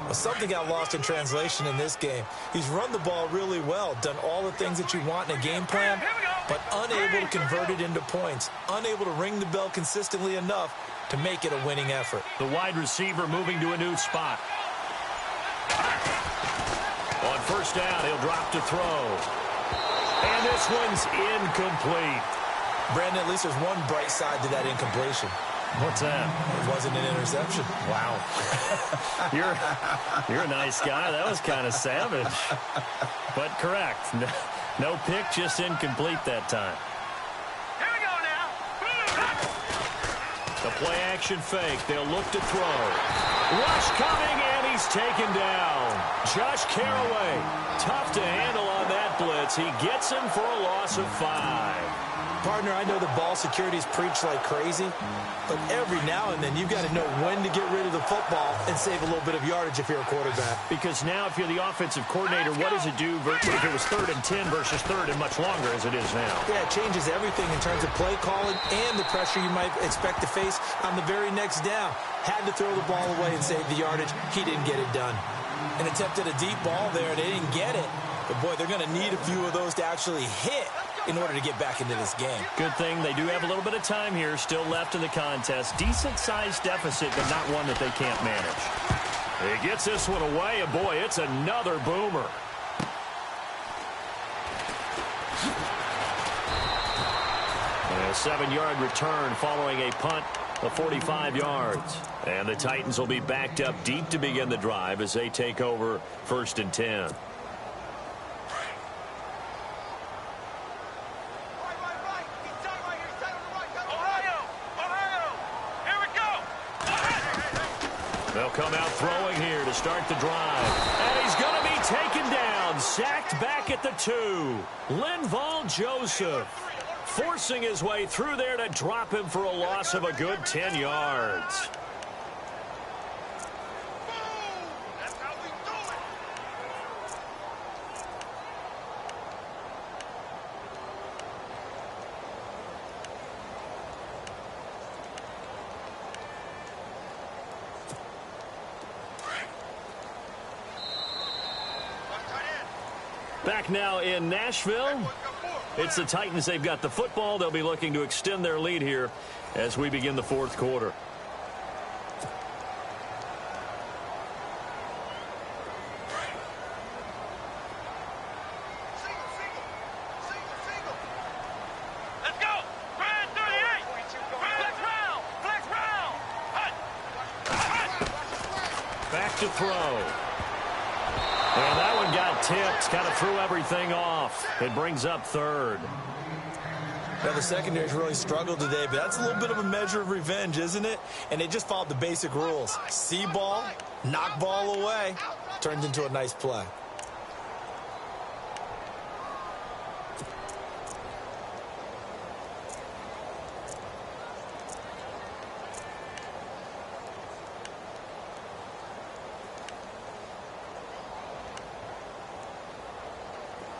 Well, something got lost in translation in this game. He's run the ball really well, done all the things that you want in a game plan, but unable to convert it into points, unable to ring the bell consistently enough to make it a winning effort. The wide receiver moving to a new spot. On first down, he'll drop to throw. And this one's incomplete. Brandon, at least there's one bright side to that incompletion. What's that? It wasn't an interception. Wow. You're a nice guy. That was kind of savage. But correct. No pick, just incomplete that time. Here we go now. The play action fake. They'll look to throw. Rush coming, and he's taken down. Josh Carraway. Tough to handle on that blitz. He gets him for a loss of 5. Partner, I know the ball security is preached like crazy, but every now and then you've got to know when to get rid of the football and save a little bit of yardage if you're a quarterback. Because now if you're the offensive coordinator, what does it do if it was 3rd and 10 versus 3rd and much longer as it is now? Yeah, it changes everything in terms of play calling and the pressure you might expect to face on the very next down. Had to throw the ball away and save the yardage. He didn't get it done. And attempted a deep ball there. They didn't get it. But, boy, they're going to need a few of those to actually hit in order to get back into this game. Good thing they do have a little bit of time here still left in the contest. Decent-sized deficit, but not one that they can't manage. He gets this one away, and boy, it's another boomer. And a 7-yard return following a punt of 45 yards. And the Titans will be backed up deep to begin the drive as they take over 1st and 10. They'll come out throwing here to start the drive. And he's going to be taken down. Sacked back at the 2. Linval Joseph forcing his way through there to drop him for a loss of a good 10 yards. Back now in Nashville. It's the Titans. They've got the football. They'll be looking to extend their lead here as we begin the 4th quarter. Let's go. Brand 38. Flex round. Flex round. Hut. Back to throw. And that one got tipped, kind of threw everything off. It brings up 3rd. Now, the secondary's really struggled today, but that's a little bit of a measure of revenge, isn't it? And they just followed the basic rules. See ball, knock ball away, turns into a nice play.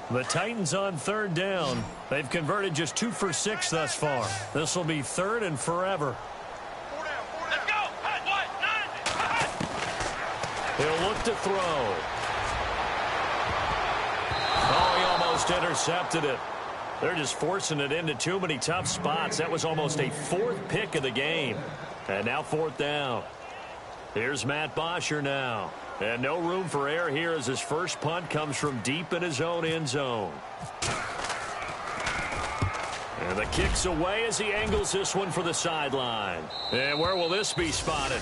The Titans on 3rd down. They've converted just 2 for 6 thus far. This will be 3rd and forever. Let's go. Hut. 1, 9. He'll look to throw. Oh, he almost intercepted it. They're just forcing it into too many tough spots. That was almost a 4th pick of the game. And now 4th down. Here's Matt Bosher now. And no room for error here as his first punt comes from deep in his own end zone. And the kick's away as he angles this one for the sideline. And where will this be spotted?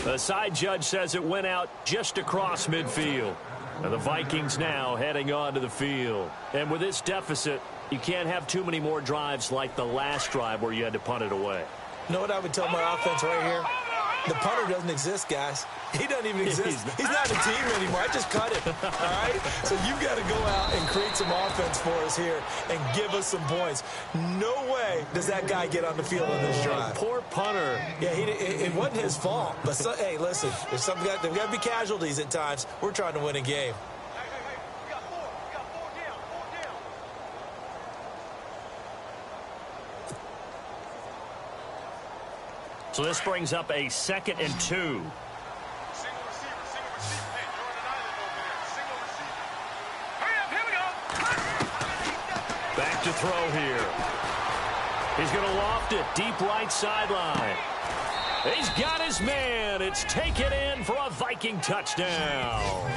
The side judge says it went out just across midfield. And the Vikings now heading onto the field. And with this deficit, you can't have too many more drives like the last drive where you had to punt it away. You know what I would tell my offense right here? The punter doesn't exist, guys. He doesn't even exist. He's not a team anymore. I just cut him, all right? So you've got to go out and create some offense for us here and give us some points. No way does that guy get on the field on this drive. Poor punter. Yeah, it wasn't his fault. But, hey, listen, there's got to be casualties at times. We're trying to win a game. We got 4. We got 4 down. 4 down. So this brings up a 2nd and 2. Single receiver. Hey, you're on an island over there. Single receiver. Hurry up. Here we go. Back to throw here. He's going to loft it deep right sideline. He's got his man. It's taken in for a Viking touchdown.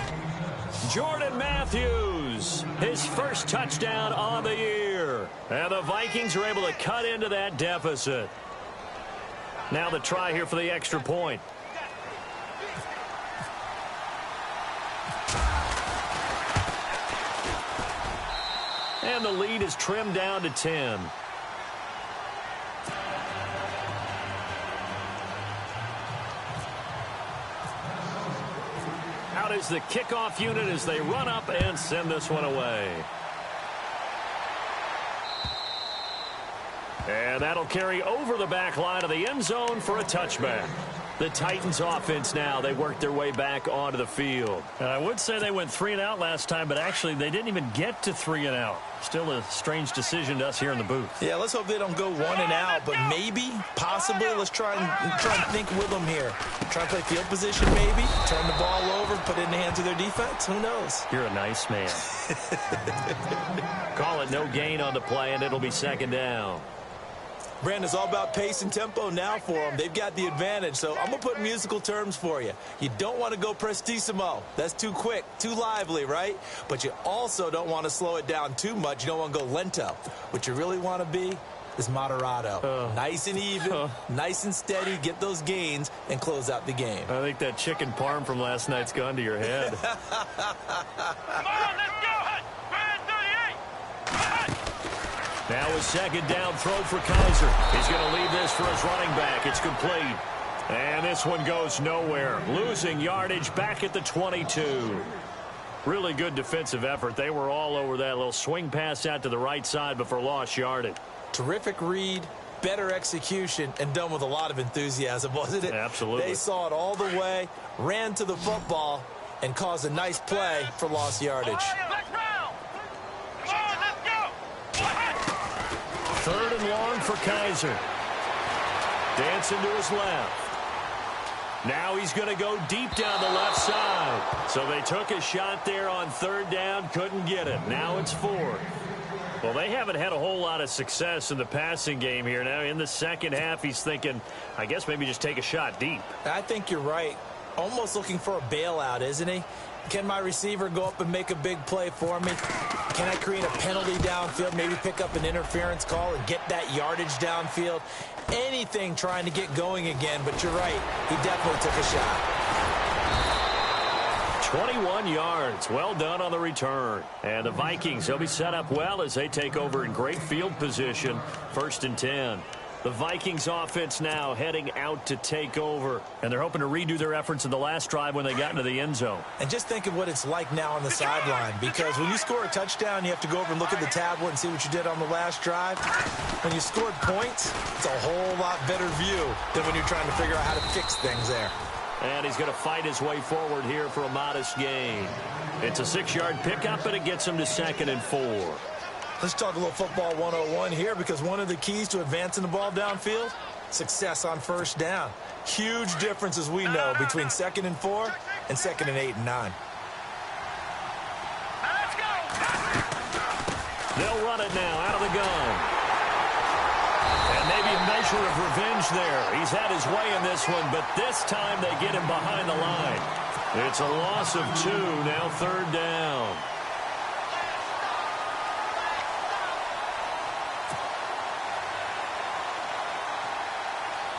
Jordan Matthews, his first touchdown on the year. And the Vikings are able to cut into that deficit. Now the try here for the extra point. And the lead is trimmed down to 10. Out is the kickoff unit as they run up and send this one away. And that'll carry over the back line of the end zone for a touchback. The Titans offense now, they worked their way back onto the field. And I would say they went 3 and out last time, but actually they didn't even get to 3 and out. Still a strange decision to us here in the booth. Yeah, let's hope they don't go 1 and out, but maybe, possibly, let's try and think with them here. Try and play field position maybe, turn the ball over, put it in the hands of their defense. Who knows? You're a nice man. Call it no gain on the play, and it'll be second down. Brandon, it's all about pace and tempo now for them. They've got the advantage, so I'm going to put musical terms for you. You don't want to go prestissimo. That's too quick, too lively, right? But you also don't want to slow it down too much. You don't want to go lento. What you really want to be is moderato. Nice and even, nice and steady, get those gains, and close out the game. I think that chicken parm from last night's gone to your head. Come on, let's go. Man 38. Now a second down throw for Kaiser. He's going to leave this for his running back. It's complete. And this one goes nowhere. Losing yardage back at the 22. Really good defensive effort. They were all over that little swing pass out to the right side before lost yardage. Terrific read, better execution, and done with a lot of enthusiasm, wasn't it? Absolutely. They saw it all the way, ran to the football, and caused a nice play for lost yardage. Let's round. Come on, let's go. Third and long for Kaiser. Dancing to his left. Now he's going to go deep down the left side. So they took a shot there on third down, couldn't get it. Now it's fourth. Well, they haven't had a whole lot of success in the passing game here. Now in the second half, he's thinking, I guess maybe just take a shot deep. I think you're right. Almost looking for a bailout, isn't he? Can my receiver go up and make a big play for me? Can I create a penalty downfield, maybe pick up an interference call and get that yardage downfield? Anything trying to get going again, but you're right. He definitely took a shot. 21 yards. Well done on the return. And the Vikings, they'll be set up well as they take over in great field position. 1st and 10. The Vikings offense now heading out to take over. And they're hoping to redo their efforts in the last drive when they got into the end zone. And just think of what it's like now on the sideline, because when you score a touchdown, you have to go over and look at the tablet and see what you did on the last drive. When you scored points, it's a whole lot better view than when you're trying to figure out how to fix things there. And he's going to fight his way forward here for a modest gain. It's a 6-yard pickup, and it gets him to 2nd and 4. Let's talk a little football 101 here, because one of the keys to advancing the ball downfield, success on first down. Huge difference, as we know, between 2nd and 4 and 2nd and 8 and 9. Let's go. They'll run it now out of the gun. And maybe a measure of revenge there. He's had his way in this one, but this time they get him behind the line. It's a loss of 2, now 3rd down.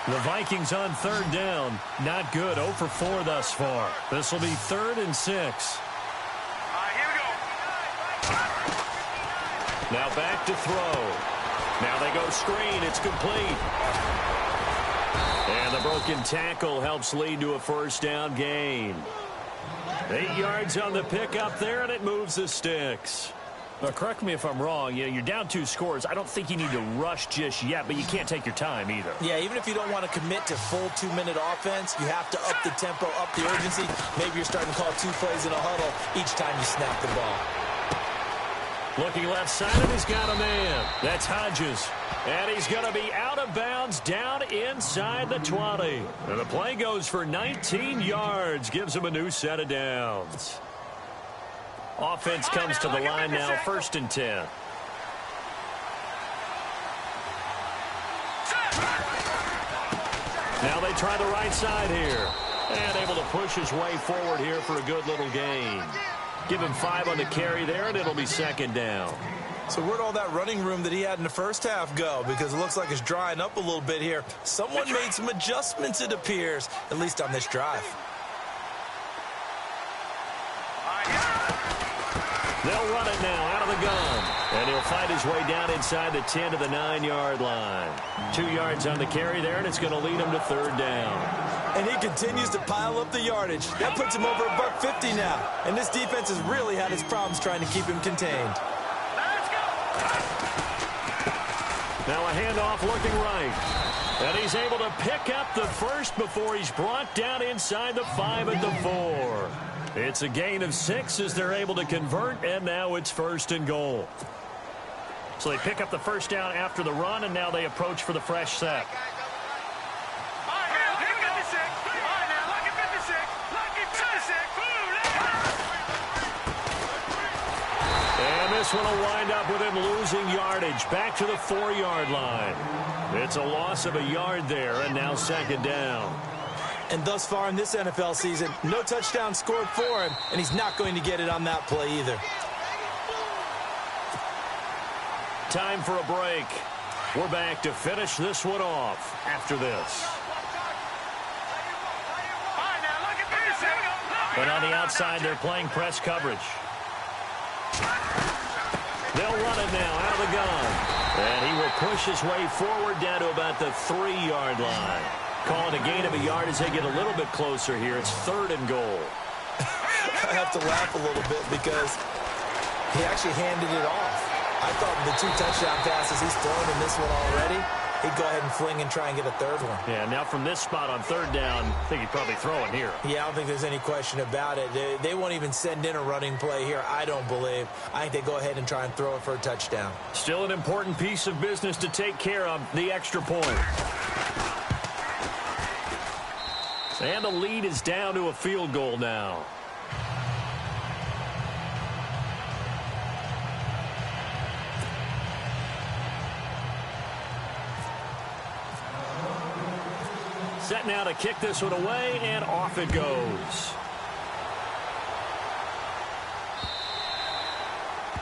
The Vikings on 3rd down. Not good. 0 for 4 thus far. This will be 3rd and 6. All right, here we go. Now back to throw. Now they go screen. It's complete. And the broken tackle helps lead to a 1st down gain. 8 yards on the pickup there, and it moves the sticks. Now, correct me if I'm wrong. You know, you're down 2 scores. I don't think you need to rush just yet, but you can't take your time either. Yeah, even if you don't want to commit to full 2-minute offense, you have to up the tempo, up the urgency. Maybe you're starting to call 2 plays in a huddle each time you snap the ball. Looking left side, and he's got a man. That's Hodges. And he's going to be out of bounds down inside the 20. And the play goes for 19 yards. Gives him a new set of downs. Offense comes to the line now, 1st and 10. Now they try the right side here. And able to push his way forward here for a good little gain. Give him 5 on the carry there, and it'll be 2nd down. So where'd all that running room that he had in the first half go? Because it looks like it's drying up a little bit here. Someone made some adjustments, it appears, at least on this drive. They'll run it now out of the gun. And he'll fight his way down inside the 10 to the 9-yard line. 2 yards on the carry there, and it's going to lead him to third down. And he continues to pile up the yardage. That puts him over $150 now. And this defense has really had its problems trying to keep him contained. Now a handoff looking right. And he's able to pick up the first before he's brought down inside the 5 at the 4. It's a gain of 6 as they're able to convert, and now it's 1st and goal. So they pick up the first down after the run, and now they approach for the fresh set. And this one will wind up with him losing yardage back to the 4-yard line. It's a loss of a yard there, and now 2nd down. And thus far in this NFL season, no touchdown scored for him, and he's not going to get it on that play either. Time for a break. We're back to finish this one off after this. But on the outside, they're playing press coverage. They'll run it now out of the gun. And he will push his way forward down to about the 3-yard line. Calling a gain of a yard as they get a little bit closer here. It's 3rd and goal. I have to laugh a little bit because he actually handed it off. I thought the 2 touchdown passes he's thrown in this one already, he'd go ahead and fling and try and get a 3rd one. Yeah, now from this spot on 3rd down, I think he'd probably throw it here. Yeah, I don't think there's any question about it. They won't even send in a running play here, I don't believe. I think they go ahead and try and throw it for a touchdown. Still an important piece of business to take care of, the extra point. And the lead is down to a field goal now. Set now to kick this one away, and off it goes.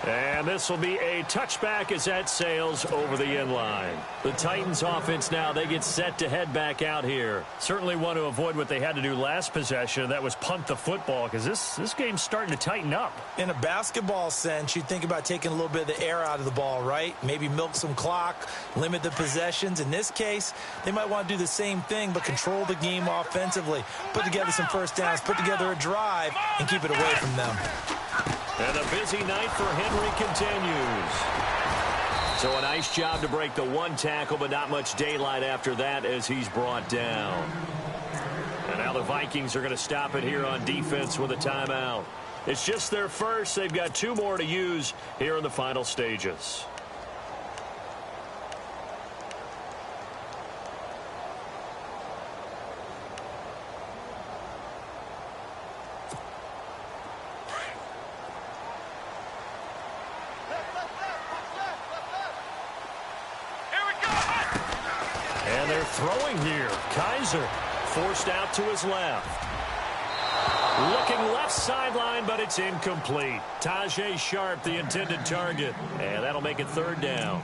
And this will be a touchback as that sails over the end line. The Titans offense now, they get set to head back out here. Certainly want to avoid what they had to do last possession. That was punt the football, because this game's starting to tighten up. In a basketball sense, you think about taking a little bit of the air out of the ball, right? Maybe milk some clock, limit the possessions. In this case, they might want to do the same thing, but control the game offensively. Put together some first downs, put together a drive, and keep it away from them. And a busy night for Henry continues. So a nice job to break the 1 tackle, but not much daylight after that as he's brought down. And now the Vikings are going to stop it here on defense with a timeout. It's just their first. They've got 2 more to use here in the final stages. And they're throwing here. Kaiser forced out to his left. Looking left sideline, but it's incomplete. Tajay Sharp, the intended target. And that'll make it 3rd down.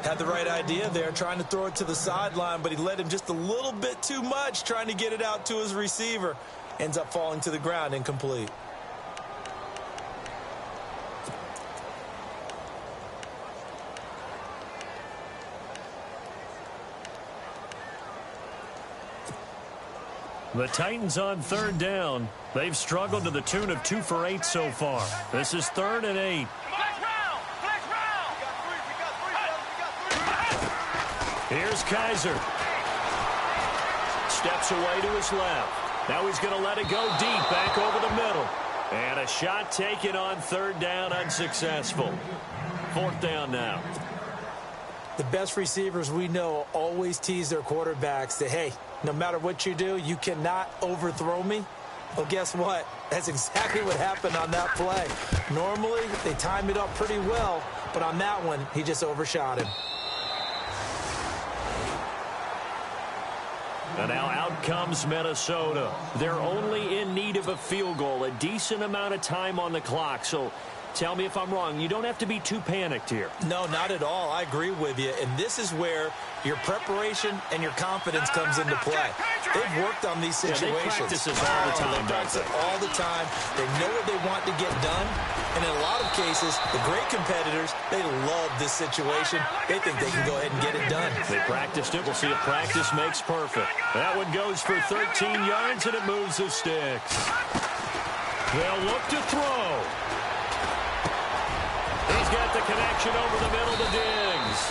Had the right idea there, trying to throw it to the sideline, but he led him just a little bit too much, trying to get it out to his receiver. Ends up falling to the ground, incomplete. The Titans on 3rd down. They've struggled to the tune of 2 for 8 so far. This is 3rd and 8. Here's Kaiser. Steps away to his left. Now he's going to let it go deep, back over the middle. And a shot taken on 3rd down, unsuccessful. 4th down now. The best receivers we know always tease their quarterbacks that, hey, no matter what you do, you cannot overthrow me. Well, guess what? That's exactly what happened on that play. Normally, they time it up pretty well, but on that one, he just overshot him. And now out comes Minnesota. They're only in need of a field goal, a decent amount of time on the clock. So Tell me if I'm wrong. You don't have to be too panicked here. No, not at all. I agree with you. And this is where your preparation and your confidence comes into play. They've worked on these situations. Yeah, they practice this all the time. They practice it all the time. They know what they want to get done. And in a lot of cases, the great competitors, they love this situation. They think they can go ahead and get it done. They practiced it. We'll see if practice makes perfect. That one goes for 13 yards, and it moves the sticks. They'll look to throw. He's got the connection over the middle to Diggs.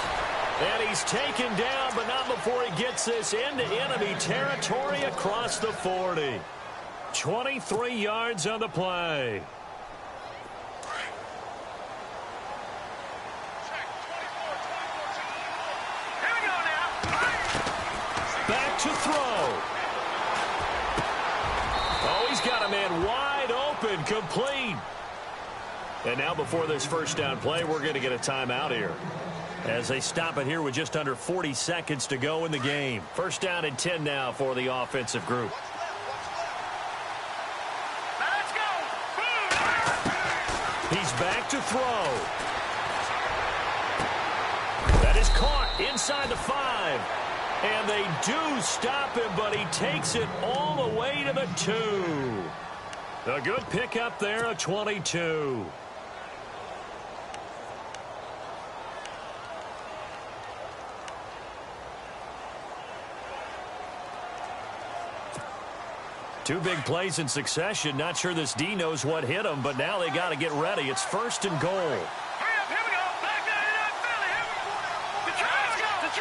And he's taken down, but not before he gets this into enemy territory across the 40. 23 yards on the play. Back to throw. Oh, he's got a man wide open, complete. And now before this first down play, we're going to get a timeout here, as they stop it here with just under 40 seconds to go in the game. First down and 10 now for the offensive group. Let's go. He's back to throw. That is caught inside the 5. And they do stop him, but he takes it all the way to the 2. A good pickup there, a 22. Two big plays in succession. Not sure this D knows what hit him, but now they got to get ready. It's first and goal. Hurry up, here we go. Back there, Philly. Here we go. The try, the try.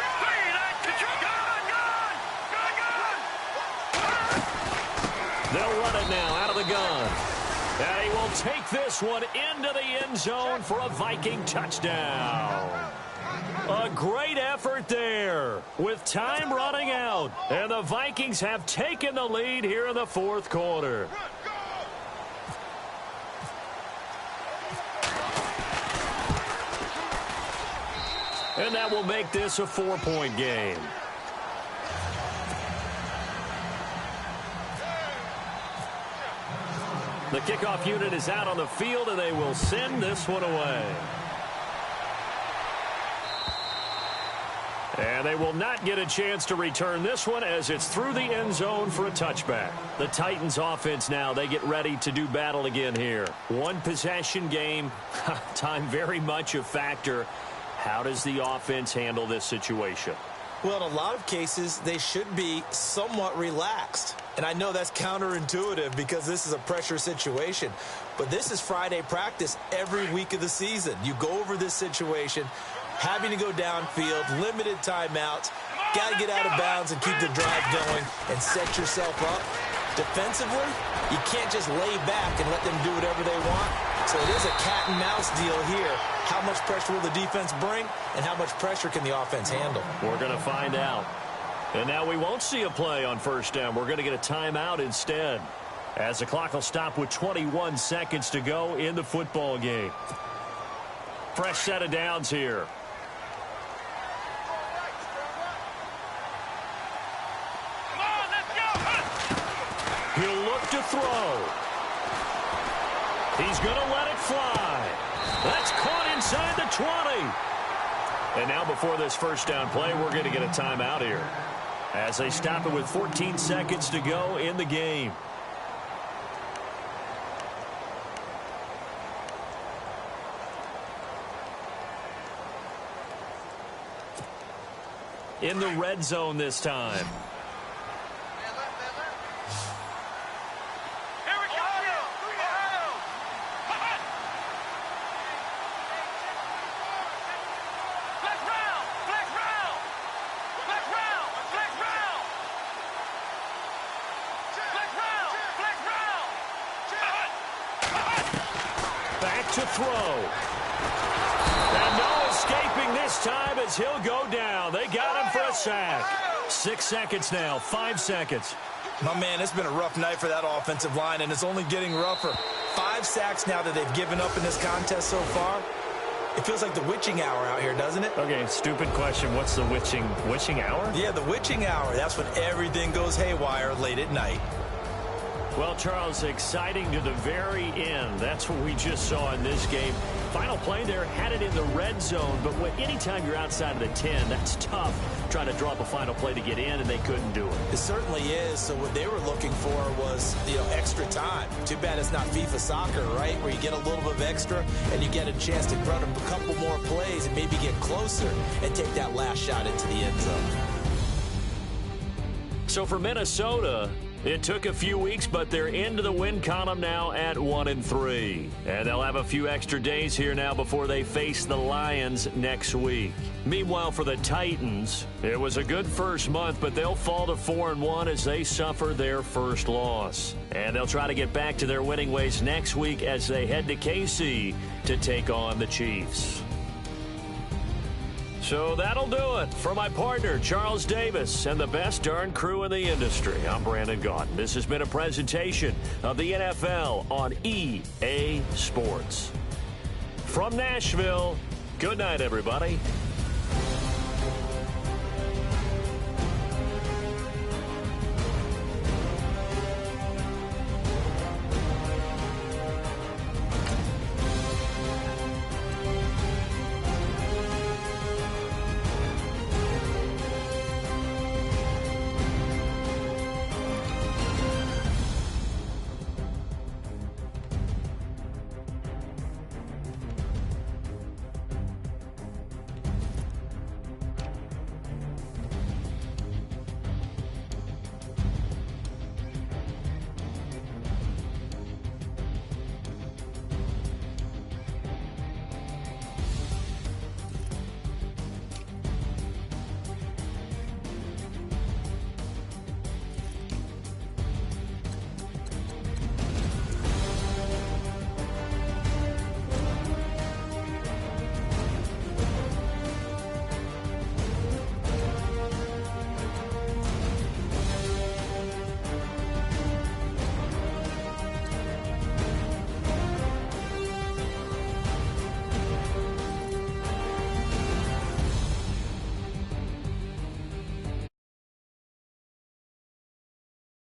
They'll run it now out of the gun. And he will take this one into the end zone for a Viking touchdown. A great effort there with time running out. And the Vikings have taken the lead here in the fourth quarter. And that will make this a 4-point game. The kickoff unit is out on the field, and they will send this one away. And they will not get a chance to return this one as it's through the end zone for a touchback. The Titans offense now, they get ready to do battle again here. One possession game, time very much a factor. How does the offense handle this situation? Well, in a lot of cases, they should be somewhat relaxed. And I know that's counterintuitive because this is a pressure situation. But this is Friday practice every week of the season. You go over this situation, having to go downfield, limited timeouts, got to get out of bounds and keep the drive going and set yourself up. Defensively, you can't just lay back and let them do whatever they want. So it is a cat and mouse deal here. How much pressure will the defense bring, and how much pressure can the offense handle? We're going to find out. And now we won't see a play on first down. We're going to get a timeout instead, as the clock will stop with 21 seconds to go in the football game. Fresh set of downs here. Come on, let's go. He'll look to throw. He's going to let it fly. That's caught inside the 20. And now before this first down play, we're going to get a timeout here, as they stop it with 14 seconds to go in the game. In the red zone this time. Here we go. Ohio. Flex round. Flex round. Flex round. Flex round. Flex round. Flex round. Back to throw. And no escaping this time as he'll go down. They got him for a sack. 6 seconds now. 5 seconds. My man, it's been a rough night for that offensive line, and it's only getting rougher. 5 sacks now that they've given up in this contest so far. It feels like the witching hour out here, doesn't it? Okay, stupid question. What's the witching hour? Yeah, the witching hour. That's when everything goes haywire late at night. Well, Charles, exciting to the very end. That's what we just saw in this game. Final play there, had it in the red zone, but anytime you're outside of the 10, that's tough trying to draw up a final play to get in, and they couldn't do it. It certainly is. So what they were looking for was, extra time. Too bad it's not FIFA soccer, right, where you get a little bit of extra and you get a chance to run a couple more plays and maybe get closer and take that last shot into the end zone. So for Minnesota, it took a few weeks, but they're into the win column now at 1-3. And they'll have a few extra days here now before they face the Lions next week. Meanwhile, for the Titans, it was a good first month, but they'll fall to 4-1 as they suffer their first loss. And they'll try to get back to their winning ways next week as they head to KC to take on the Chiefs. So that'll do it. For my partner, Charles Davis, and the best darn crew in the industry, I'm Brandon Gaudin. This has been a presentation of the NFL on EA Sports. From Nashville, good night, everybody.